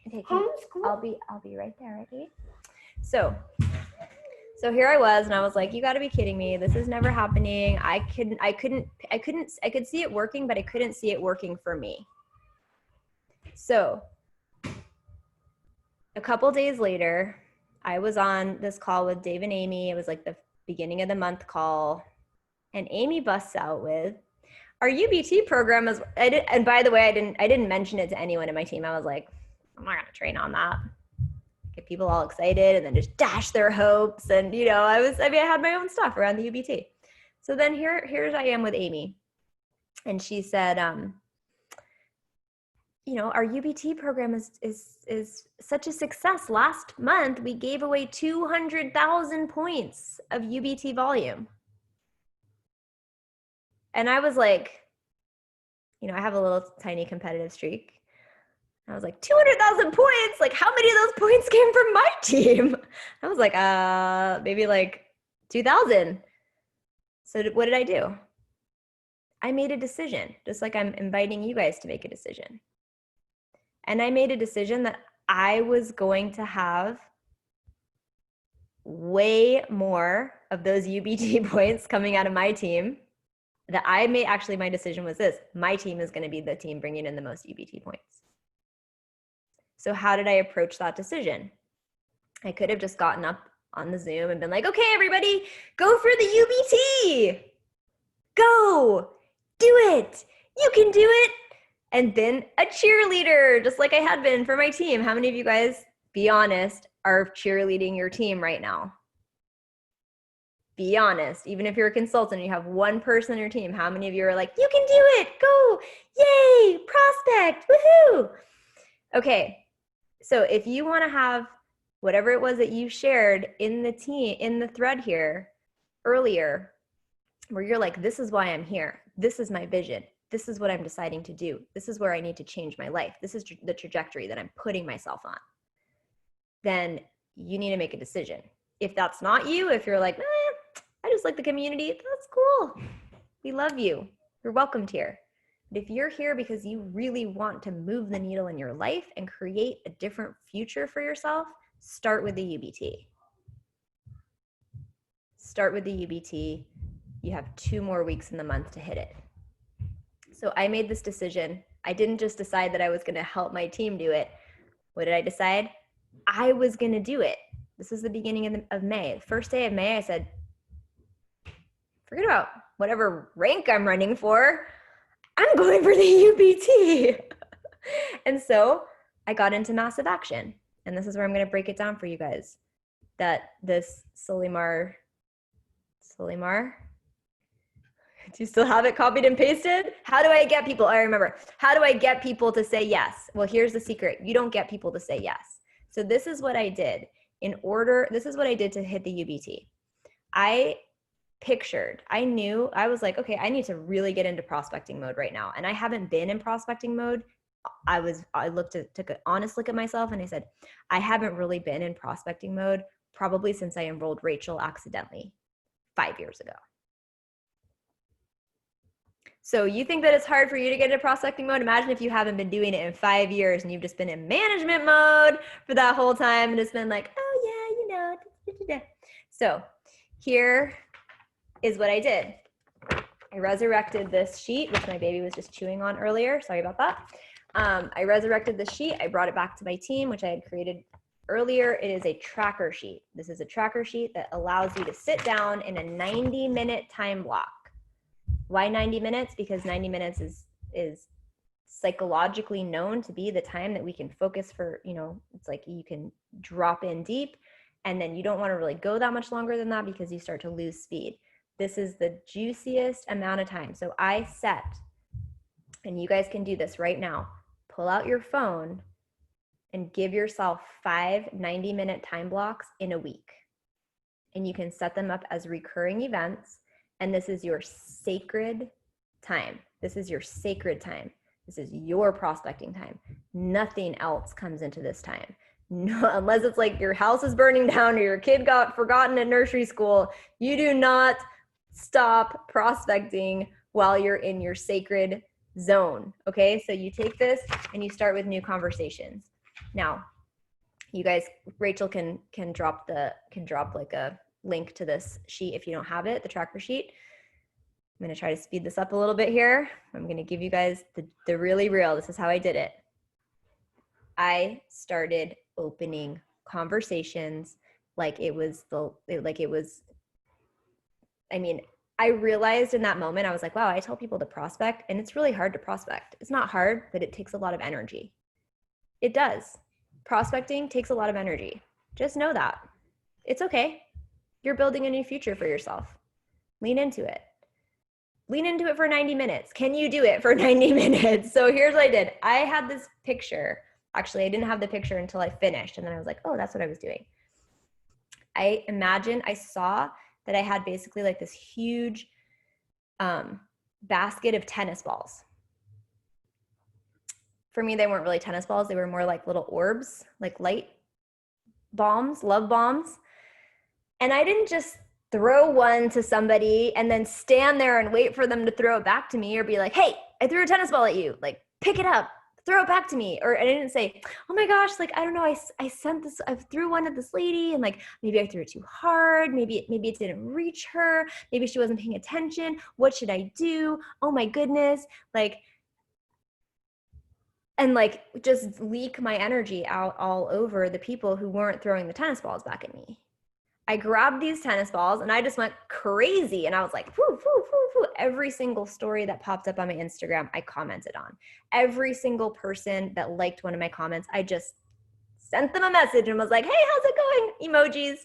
Okay, Homeschool? I'll be right there, okay? So here I was, and I was like, you got to be kidding me. This is never happening. I could see it working, but I couldn't see it working for me. So a couple days later, I was on this call with Dave and Amy. It was like the beginning of the month call, and Amy busts out with, our UBT program is, and by the way, I didn't mention it to anyone in my team. I was like, I'm not going to train on that. Get people all excited and then just dash their hopes. And, I had my own stuff around the UBT. So then here's I am with Amy. And she said, our UBT program is such a success. Last month, we gave away 200,000 points of UBT volume. And I was like, I have a little tiny competitive streak. I was like, 200,000 points? Like, how many of those points came from my team? I was like, maybe like 2,000. So what did I do? I made a decision, just like I'm inviting you guys to make a decision. And I made a decision that I was going to have way more of those UBT points coming out of my team that I made, actually my decision was this: my team is going to be the team bringing in the most UBT points. So how did I approach that decision? I could have just gotten up on the Zoom and been like, okay, everybody, go for the UBT. Go, do it. You can do it. And then a cheerleader, just like I had been for my team. How many of you guys, be honest, are cheerleading your team right now? Be honest. Even if you're a consultant and you have one person on your team, how many of you are like, you can do it, go, yay, prospect, woohoo. Okay, so if you want to have whatever it was that you shared in the thread here earlier, where you're like, this is why I'm here, this is my vision, this is what I'm deciding to do, this is where I need to change my life, this is the trajectory that I'm putting myself on, then you need to make a decision. If that's not you, if you're like, I just like the community, that's cool, we love you, you're welcomed here. But if you're here because you really want to move the needle in your life and create a different future for yourself, start with the UBT. Start with the UBT. You have 2 more weeks in the month to hit it. So I made this decision. I didn't just decide that I was going to help my team do it. What did I decide? I was going to do it. This was the beginning of May. The first day of May, I said, forget about whatever rank I'm running for. I'm going for the UBT. And so I got into massive action. And this is where I'm going to break it down for you guys. That this Solimar, do you still have it copied and pasted? How do I get people? I remember. How do I get people to say yes? Well, here's the secret. You don't get people to say yes. So this is what I did this is what I did to hit the UBT. I knew, I was like, okay, I need to really get into prospecting mode right now. And I haven't been in prospecting mode. I took an honest look at myself and I said, I haven't really been in prospecting mode probably since I enrolled Rachel accidentally 5 years ago. So you think that it's hard for you to get into prospecting mode? Imagine if you haven't been doing it in 5 years and you've just been in management mode for that whole time and it's been like, oh yeah, you know. So here is what I did. I resurrected this sheet, which my baby was just chewing on earlier. Sorry about that. I resurrected the sheet. I brought it back to my team, which I had created earlier. It is a tracker sheet. This is a tracker sheet that allows you to sit down in a 90-minute time block. Why 90 minutes? Because 90 minutes is psychologically known to be the time that we can focus for, it's like you can drop in deep and then you don't want to really go that much longer than that because you start to lose speed. This is the juiciest amount of time. So I set, and you guys can do this right now, pull out your phone and give yourself 5 90-minute time blocks in a week. And you can set them up as recurring events. And this is your sacred time. This is your sacred time. This is your prospecting time. Nothing else comes into this time. No, unless it's like your house is burning down or your kid got forgotten at nursery school, you do not stop prospecting while you're in your sacred zone. Okay, so you take this and you start with new conversations. Now, you guys, Rachel can drop like a link to this sheet if you don't have it, the tracker sheet. I'm going to try to speed this up a little bit here. I'm going to give you guys the really real. This is how I did it. I started opening conversations I realized in that moment, I was like, wow, I tell people to prospect and it's really hard to prospect. It's not hard, but it takes a lot of energy. It does. Prospecting takes a lot of energy. Just know that. It's okay. You're building a new future for yourself. Lean into it. Lean into it for 90 minutes. Can you do it for 90 minutes? So here's what I did. I had this picture. Actually, I didn't have the picture until I finished. And then I was like, oh, that's what I was doing. I saw that I had basically like this huge basket of tennis balls. For me, they weren't really tennis balls. They were more like little orbs, like light bombs, love bombs. And I didn't just throw one to somebody and then stand there and wait for them to throw it back to me or be like, hey, I threw a tennis ball at you. Like, pick it up, throw it back to me. Or I didn't say, oh my gosh, like, I don't know, I sent this, I threw one at this lady and like, maybe I threw it too hard. Maybe it didn't reach her. Maybe she wasn't paying attention. What should I do? Oh my goodness. Like, and like just leak my energy out all over the people who weren't throwing the tennis balls back at me. I grabbed these tennis balls and I just went crazy. And I was like, whoo, whoo, whoo, whoo. Every single story that popped up on my Instagram, I commented on. Every single person that liked one of my comments, I just sent them a message and was like, hey, how's it going? Emojis.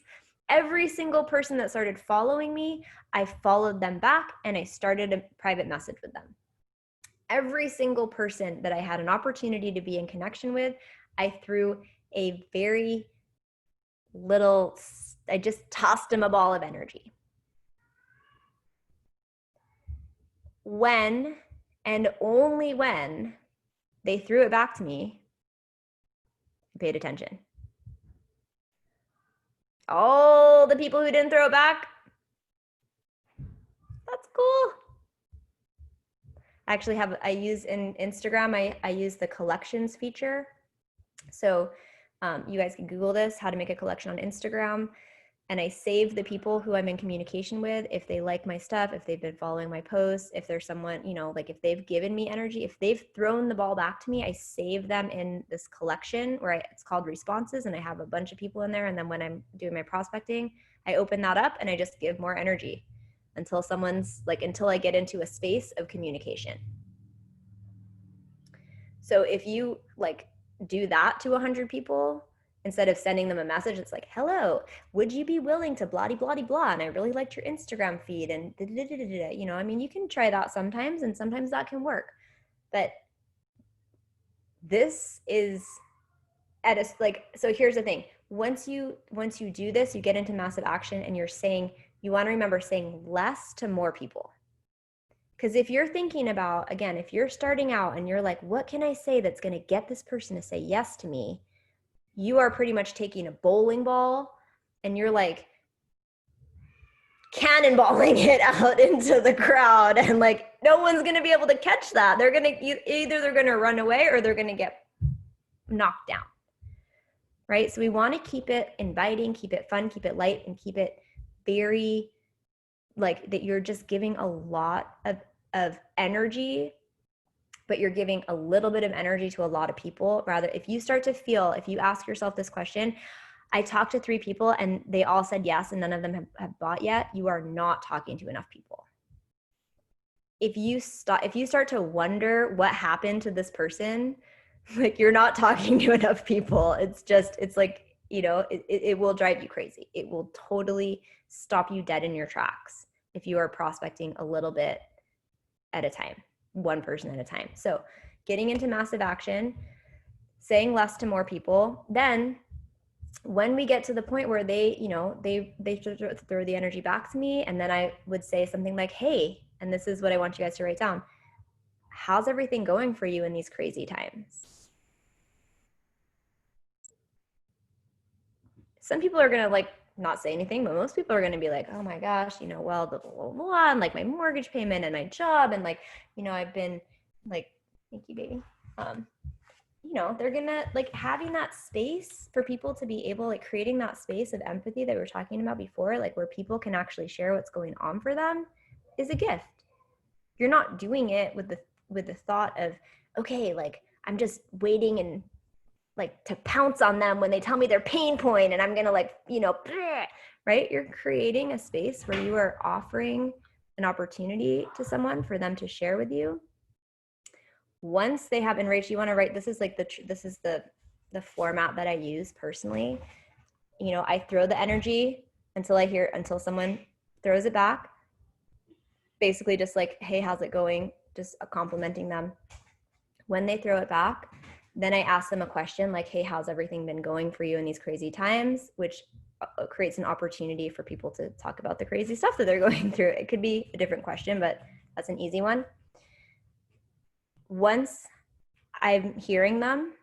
Every single person that started following me, I followed them back and I started a private message with them. Every single person that I had an opportunity to be in connection with, I threw a very little, I just tossed them a ball of energy. When, and only when, they threw it back to me, I paid attention. All the people who didn't throw it back, that's cool. Actually I use in Instagram, I use the collections feature. So you guys can Google this, how to make a collection on Instagram. And I save the people who I'm in communication with, if they like my stuff, if they've been following my posts, if there's someone, you know, like if they've given me energy, if they've thrown the ball back to me, I save them in this collection where it's called responses, and I have a bunch of people in there. And then when I'm doing my prospecting, I open that up and I just give more energy until someone's like, until I get into a space of communication. So if you like do that to 100 people, instead of sending them a message, it's like, hello, would you be willing to blah, blah, blah, blah, and I really liked your Instagram feed, and you know, I mean, you can try that sometimes, and sometimes that can work. But this is at a, like, so here's the thing. Once you do this, you get into massive action, and you're saying, you want to remember saying less to more people. Because if you're thinking about, again, if you're starting out and you're like, what can I say that's going to get this person to say yes to me? You are pretty much taking a bowling ball and you're like cannonballing it out into the crowd, and like no one's going to be able to catch that. They're going to either they're going to run away or they're going to get knocked down. Right? So we want to keep it inviting, keep it fun, keep it light, and keep it very like that you're just giving a lot of energy, but you're giving a little bit of energy to a lot of people. Rather, if you start to feel, if you ask yourself this question, I talked to 3 people and they all said yes and none of them have bought yet, you are not talking to enough people. If you start to wonder what happened to this person, like you're not talking to enough people. It's like, you know, it will drive you crazy. It will totally stop you dead in your tracks if you are prospecting a little bit at a time, one person at a time. So getting into massive action, saying less to more people. Then when we get to the point where they, you know, they throw the energy back to me, and then I would say something like, hey, and this is what I want you guys to write down. How's everything going for you in these crazy times? Some people are going to like not say anything, but most people are going to be like, oh my gosh, you know, well, blah, blah, blah, blah, and like my mortgage payment and my job. And like, you know, I've been like, thank you, baby. You know, they're going to like having that space for people to be able, like creating that space of empathy that we were talking about before, like where people can actually share what's going on for them, is a gift. You're not doing it with the thought of, okay, like I'm just waiting and like to pounce on them when they tell me their pain point and I'm going to like, you know, right? You're creating a space where you are offering an opportunity to someone for them to share with you. Once they have, and Rach, you want to write, this is the format that I use personally. You know, I throw the energy until someone throws it back. Basically just like, hey, how's it going? Just complimenting them. When they throw it back, then I ask them a question like, hey, how's everything been going for you in these crazy times? Which creates an opportunity for people to talk about the crazy stuff that they're going through. It could be a different question, but that's an easy one. Once I'm hearing them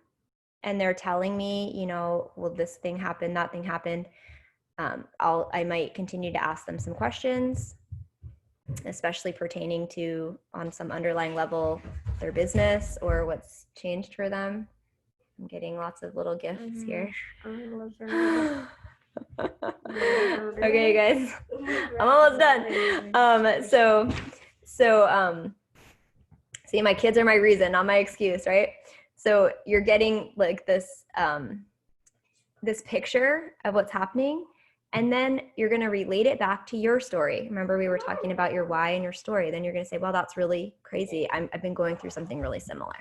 and they're telling me, you know, well, this thing happened, that thing happened, I might continue to ask them some questions, especially pertaining to, on some underlying level, their business or what's changed for them. I'm getting lots of little gifts here. Okay, guys, I'm almost done. See, my kids are my reason, not my excuse, right? So you're getting like this, this picture of what's happening, and then you're going to relate it back to your story. Remember, we were talking about your why and your story. Then you're going to say, well, that's really crazy. I've been going through something really similar.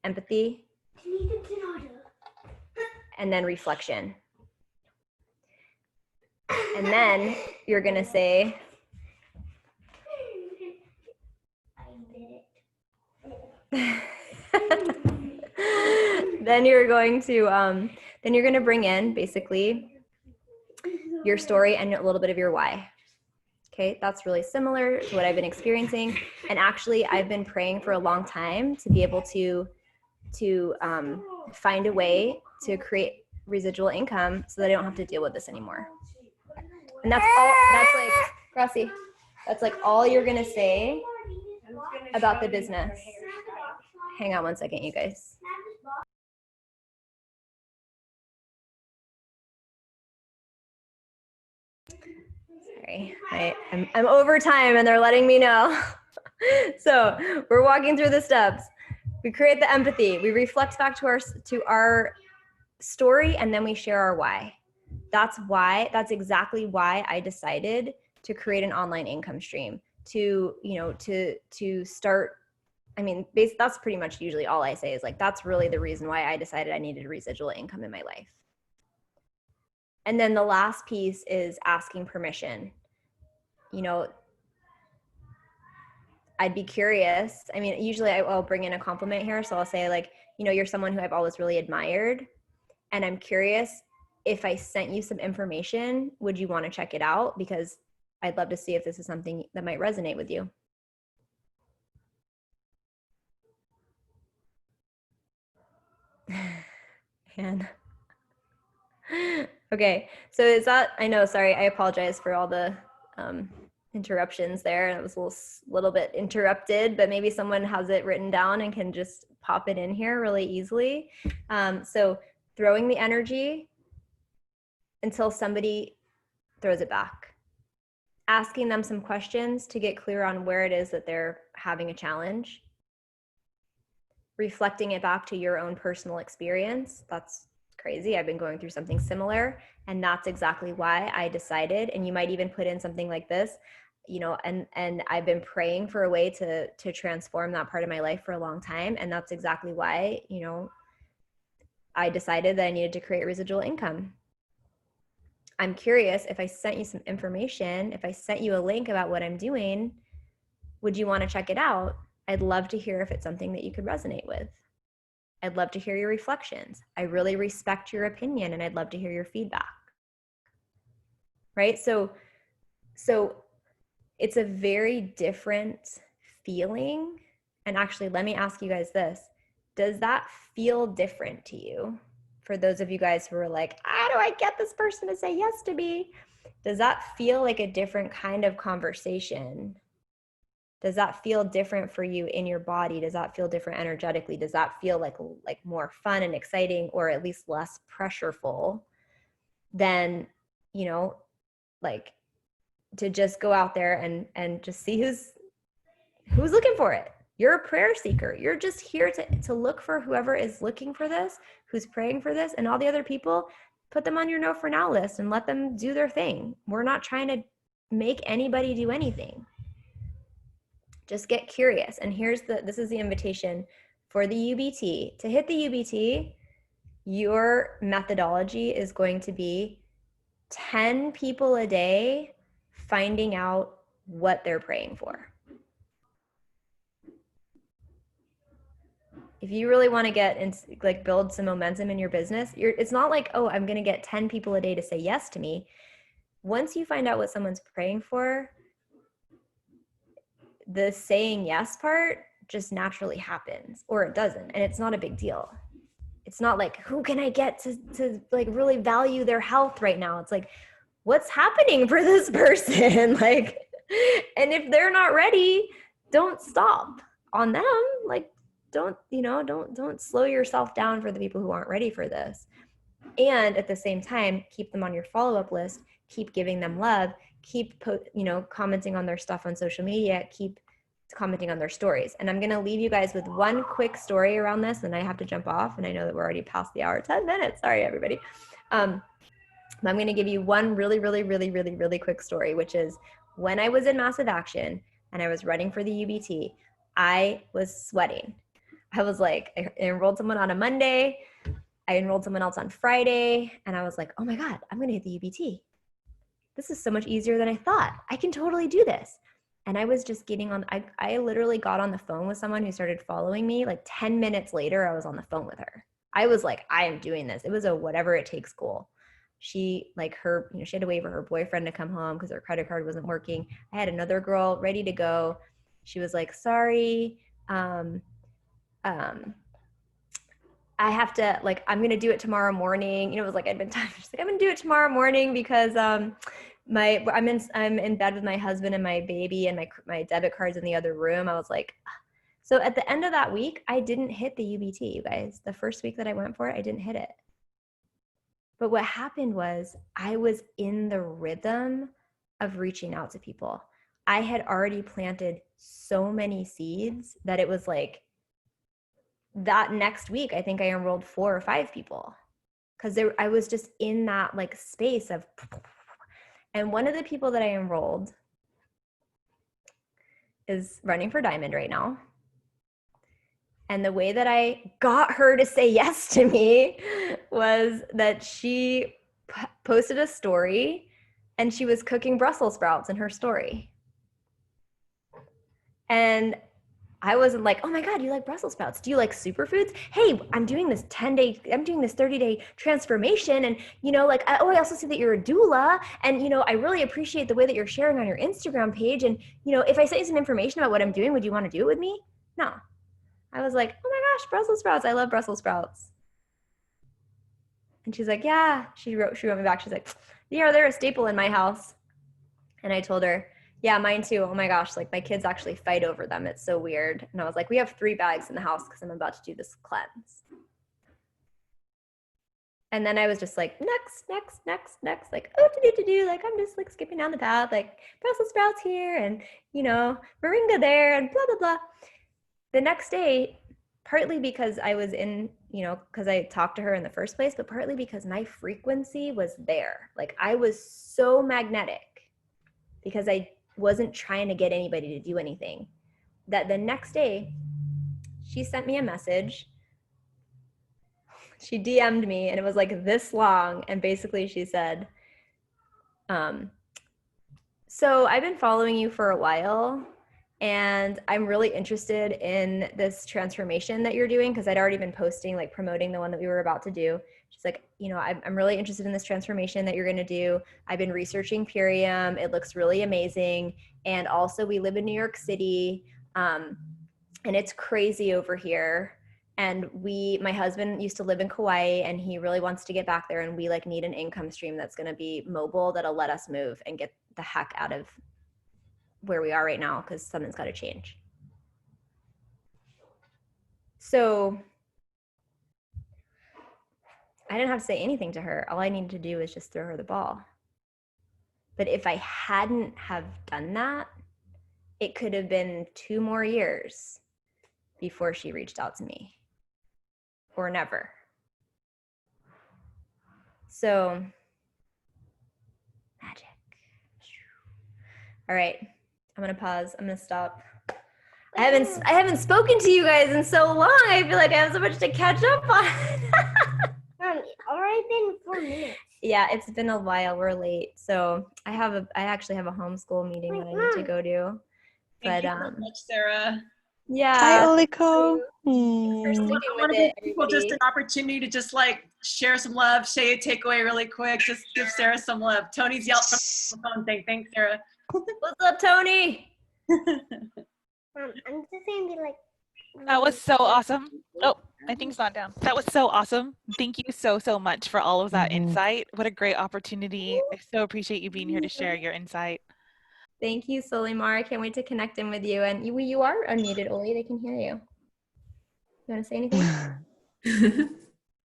Empathy. And then reflection. And then you're going to say, then you're going to bring in basically your story and a little bit of your why. Okay, that's really similar to what I've been experiencing. And actually, I've been praying for a long time to be able to find a way to create residual income so that I don't have to deal with this anymore. And that's like, Gracie, that's like all you're gonna say about the business. Hang on one second, you guys. Sorry, I'm over time and they're letting me know. So we're walking through the steps. We create the empathy. We reflect back to our story, and then we share our why. That's exactly why I decided to create an online income stream to start. I mean, that's pretty much usually all I say is like, that's really the reason why I decided I needed residual income in my life. And then the last piece is asking permission. I'd be curious. I mean, usually I'll bring in a compliment here. So I'll say like, you're someone who I've always really admired. And I'm curious, if I sent you some information, would you want to check it out? Because I'd love to see if this is something that might resonate with you. And okay, so is that, I know, sorry, I apologize for all the interruptions there. It was a little bit interrupted, but maybe someone has it written down and can just pop it in here really easily. So throwing the energy until somebody throws it back. Asking them some questions to get clear on where it is that they're having a challenge. Reflecting it back to your own personal experience. That's crazy. I've been going through something similar, and that's exactly why I decided. And you might even put in something like this, and I've been praying for a way to transform that part of my life for a long time. And that's exactly why, I decided that I needed to create residual income. I'm curious, if I sent you some information, if I sent you a link about what I'm doing, would you want to check it out? I'd love to hear if it's something that you could resonate with. I'd love to hear your reflections. I really respect your opinion, and I'd love to hear your feedback. Right? So it's a very different feeling. And actually, let me ask you guys this. Does that feel different to you? For those of you guys who are like, how do I get this person to say yes to me? Does that feel like a different kind of conversation? Does that feel different for you in your body? Does that feel different energetically? Does that feel like more fun and exciting, or at least less pressureful than, like to just go out there and just see who's looking for it? You're a prayer seeker. You're just here to look for whoever is looking for this, who's praying for this, and all the other people, put them on your no for now list and let them do their thing. We're not trying to make anybody do anything. Just get curious. And this is the invitation for the UBT. To hit the UBT, your methodology is going to be 10 people a day finding out what they're praying for. If you really want to get and like build some momentum in your business, it's not like, oh, I'm going to get 10 people a day to say yes to me. Once you find out what someone's praying for, the saying yes part just naturally happens, or it doesn't. And it's not a big deal. It's not like, who can I get to like really value their health right now? It's like, what's happening for this person? Like, and if they're not ready, don't stop. on them. Like, don't slow yourself down for the people who aren't ready for this. And at the same time, keep them on your follow-up list, keep giving them love, keep commenting on their stuff on social media, keep commenting on their stories. And I'm going to leave you guys with one quick story around this, and I have to jump off, and I know that we're already past the hour, 10 minutes. Sorry, everybody. I'm going to give you one really, really, really, really, really quick story, which is when I was in Massive Action and I was running for the UBT, I was sweating. I was like, I enrolled someone on a Monday, I enrolled someone else on Friday, and I was like, oh my God, I'm going to hit the UBT. This is so much easier than I thought. I can totally do this. And I was just getting on, I literally got on the phone with someone who started following me. Like 10 minutes later, I was on the phone with her. I was like, I am doing this. It was a whatever it takes goal. She she had to wait for her boyfriend to come home because her credit card wasn't working. I had another girl ready to go. She was like, sorry, I have to, like, I'm going to do it tomorrow morning. It was like, I'd been tired. She's like, I'm going to do it tomorrow morning because I'm in bed with my husband and my baby, and my debit card's in the other room. I was like, so at the end of that week, I didn't hit the UBT, you guys. The first week that I went for it, I didn't hit it. But what happened was I was in the rhythm of reaching out to people. I had already planted so many seeds that it was like, that next week, I think I enrolled 4 or 5 people because I was just in that like space of, and one of the people that I enrolled is running for Diamond right now. And the way that I got her to say yes to me was that she posted a story and she was cooking Brussels sprouts in her story. And I wasn't like, oh my God, you like Brussels sprouts? Do you like superfoods? Hey, I'm doing this 30-day transformation. And, I also see that you're a doula. And, I really appreciate the way that you're sharing on your Instagram page. And, if I say some information about what I'm doing, would you want to do it with me? No. I was like, oh my gosh, Brussels sprouts. I love Brussels sprouts. And she's like, yeah. She wrote me back. She's like, they're a staple in my house. And I told her, yeah, mine too. Oh my gosh, like my kids actually fight over them. It's so weird. And I was like, we have 3 bags in the house because I'm about to do this cleanse. And then I was just like, next, like, like I'm just like skipping down the path, like Brussels sprouts here and, moringa there and blah, blah, blah. The next day, partly because I was in, because I talked to her in the first place, but partly because my frequency was there. Like I was so magnetic because I wasn't trying to get anybody to do anything, that the next day she sent me a message. She DM'd me and it was like this long. And basically she said, so I've been following you for a while and I'm really interested in this transformation that you're doing. Cause I'd already been posting, like promoting the one that we were about to do. She's like, I'm really interested in this transformation that you're going to do. I've been researching Purium. It looks really amazing. And also we live in New York City. And it's crazy over here. And my husband used to live in Kauai and he really wants to get back there. And we like need an income stream that's going to be mobile, that'll let us move and get the heck out of where we are right now. Cause something's got to change. So I didn't have to say anything to her. All I needed to do was just throw her the ball. But if I hadn't have done that, it could have been 2 more years before she reached out to me, or never. So, magic. All right, I'm gonna pause. I'm gonna stop. I haven't spoken to you guys in so long. I feel like I have so much to catch up on. Already been 4 minutes. Yeah, it's been a while. We're late, so I actually have a homeschool meeting that I need to go to. Thank you so much, Sarah. Yeah. Hi, Oliko. For sticking I want with to it, give people just an opportunity to just like share some love, say a takeaway really quick. Just give Sarah some love. Tony's yelled from the phone saying, thanks, Sarah. What's up, Tony? I'm just gonna be like. That was so awesome. Oh, my thing's not down. That was so awesome. Thank you so much for all of that insight. What a great opportunity. I so appreciate you being here to share your insight. Thank you, Solimar. I can't wait to connect in with you. And you are unmuted, Oli. They can hear you. You want to say anything?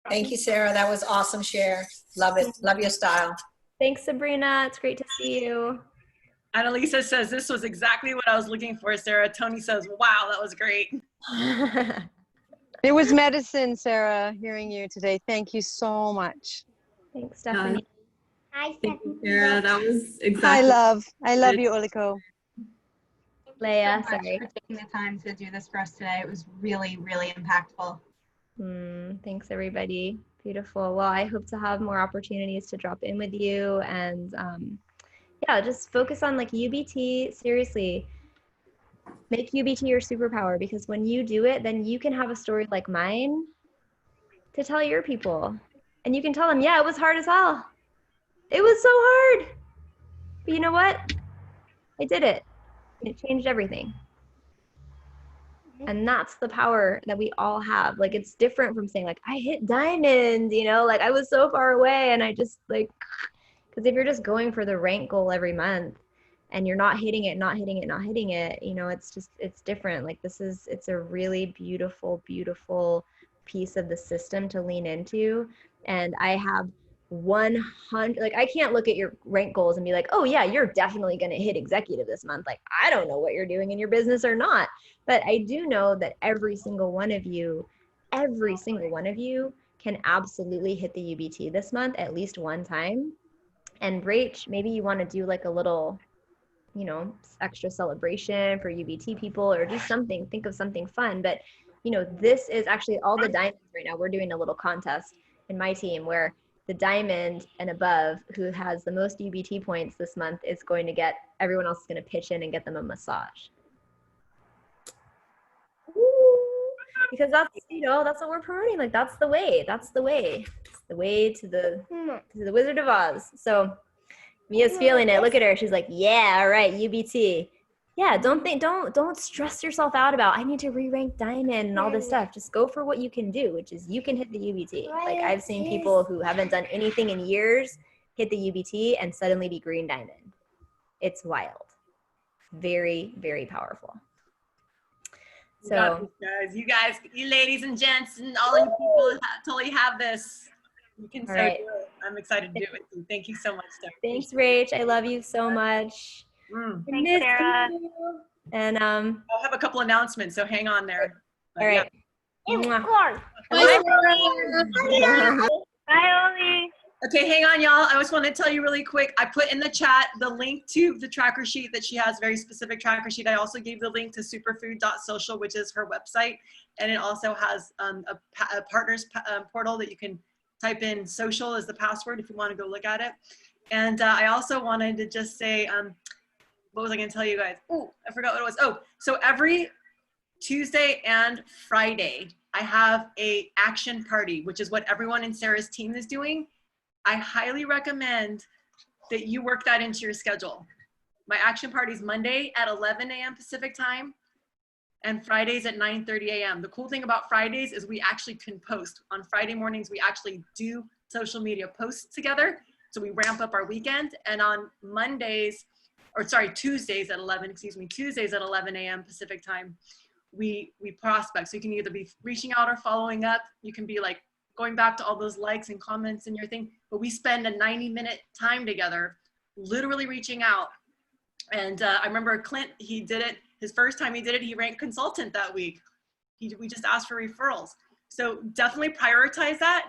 Thank you, Sarah. That was awesome share. Love it. Love your style. Thanks, Sabrina. It's great to see you. Annalisa says, this was exactly what I was looking for, Sarah. Tony says, wow, that was great. It was medicine, Sarah, hearing you today. Thank you so much. Thanks, Stephanie. Hi, Thank you, Stephanie. Sarah. That was I exactly. love you, Oliko. Leia, so much sorry. for taking the time to do this for us today. It was really, really impactful. Thanks, everybody. Beautiful. Well, I hope to have more opportunities to drop in with you and yeah, just focus on like UBT. Seriously, make UBT your superpower, because when you do it, then you can have a story like mine to tell your people. And you can tell them, yeah, it was hard as hell. It was so hard. But you know what? I did it. And it changed everything. And that's the power that we all have. Like, it's different from saying like, I hit diamond, you know, like I was so far away and I just like, because if you're just going for the rank goal every month and you're not hitting it, you know, it's just, it's different. Like it's a really beautiful, beautiful piece of the system to lean into. And I have 100, like I can't look at your rank goals and be like, oh yeah, you're definitely going to hit executive this month. Like, I don't know what you're doing in your business or not, but I do know that every single one of you can absolutely hit the UBT this month at least one time. And Rach, maybe you want to do like a little, you know, extra celebration for UBT people or do something, think of something fun. But, you know, this is actually all the diamonds right now. We're doing a little contest in my team where the diamond and above who has the most UBT points this month is going to get, everyone else is going to pitch in and get them a massage. Because that's, you know, that's what we're promoting. Like, that's the way. It's the way to the Wizard of Oz. So Mia's feeling it. Look at her. She's like, yeah, all right, UBT. Yeah, don't stress yourself out about, I need to re-rank diamond and all this stuff. Just go for what you can do, which is you can hit the UBT. Like, I've seen people who haven't done anything in years hit the UBT and suddenly be green diamond. It's wild. Very, very powerful. So you guys, you ladies and gents, and all you people totally have this. You can do it. I'm excited to do it. So thank you so much, Steph. Thanks, Rach. I love you so much. Thanks, Sarah. And I'll have a couple announcements, so hang on there. All right. Bye. Bye, Oli. Okay, hang on, y'all. I just want to tell you really quick. I put in the chat the link to the tracker sheet that she has, very specific tracker sheet. I also gave the link to superfood.social, which is her website. And it also has a partners portal that you can type in social as the password if you want to go look at it. And I also wanted to just say, what was I going to tell you guys? Oh, I forgot what it was. Oh, so every Tuesday and Friday, I have a action party, which is what everyone in Sarah's team is doing. I highly recommend that you work that into your schedule. My action party is Monday at 11 a.m. Pacific time and Fridays at 9:30 a.m. The cool thing about Fridays is we actually can post. On Friday mornings, we actually do social media posts together. So we ramp up our weekend. And on Tuesdays at 11 a.m. Pacific time, we prospect. So you can either be reaching out or following up. You can be like going back to all those likes and comments in your thing, but we spend a 90-minute time together, literally reaching out. And I remember Clint, he did it, his first time he did it, he ranked consultant that week. We just asked for referrals. So definitely prioritize that,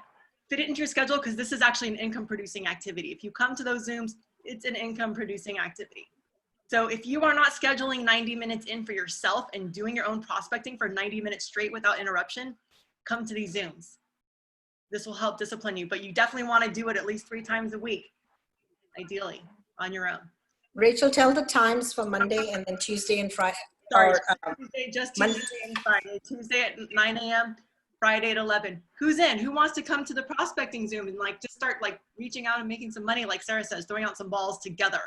fit it into your schedule, because this is actually an income producing activity. If you come to those Zooms, it's an income producing activity. So if you are not scheduling 90 minutes in for yourself and doing your own prospecting for 90 minutes straight without interruption, come to these Zooms. This will help discipline you, but you definitely want to do it at least 3 times a week, ideally, on your own. Rachel, tell the times for Monday and then Tuesday and Friday. Sorry, Tuesday and Friday. Tuesday at 9 a.m., Friday at 11. Who's in? Who wants to come to the prospecting Zoom and like just start like reaching out and making some money, like Sarah says, throwing out some balls together?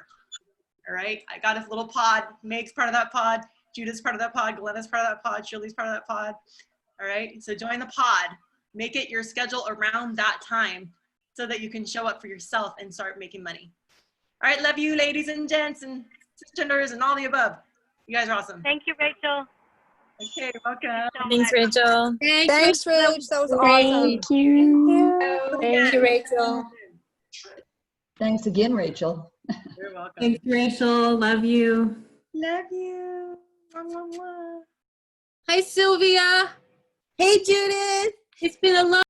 All right, I got a little pod. Meg's part of that pod. Judith's part of that pod. Glenna's part of that pod. Shirley's part of that pod. All right, so join the pod. Make it your schedule around that time so that you can show up for yourself and start making money. All right, love you, ladies and gents, and cisgenders, and all the above. You guys are awesome. Thank you, Rachel. Okay, welcome. So Thanks, much. Rachel. Thanks, Rach. That was awesome. Thank you. Thank you, Rachel. Thanks again, Rachel. You're welcome. Thanks, Rachel. Love you. Love you. Mwah, mwah, mwah. Hi, Sylvia. Hey, Judith. It's been a long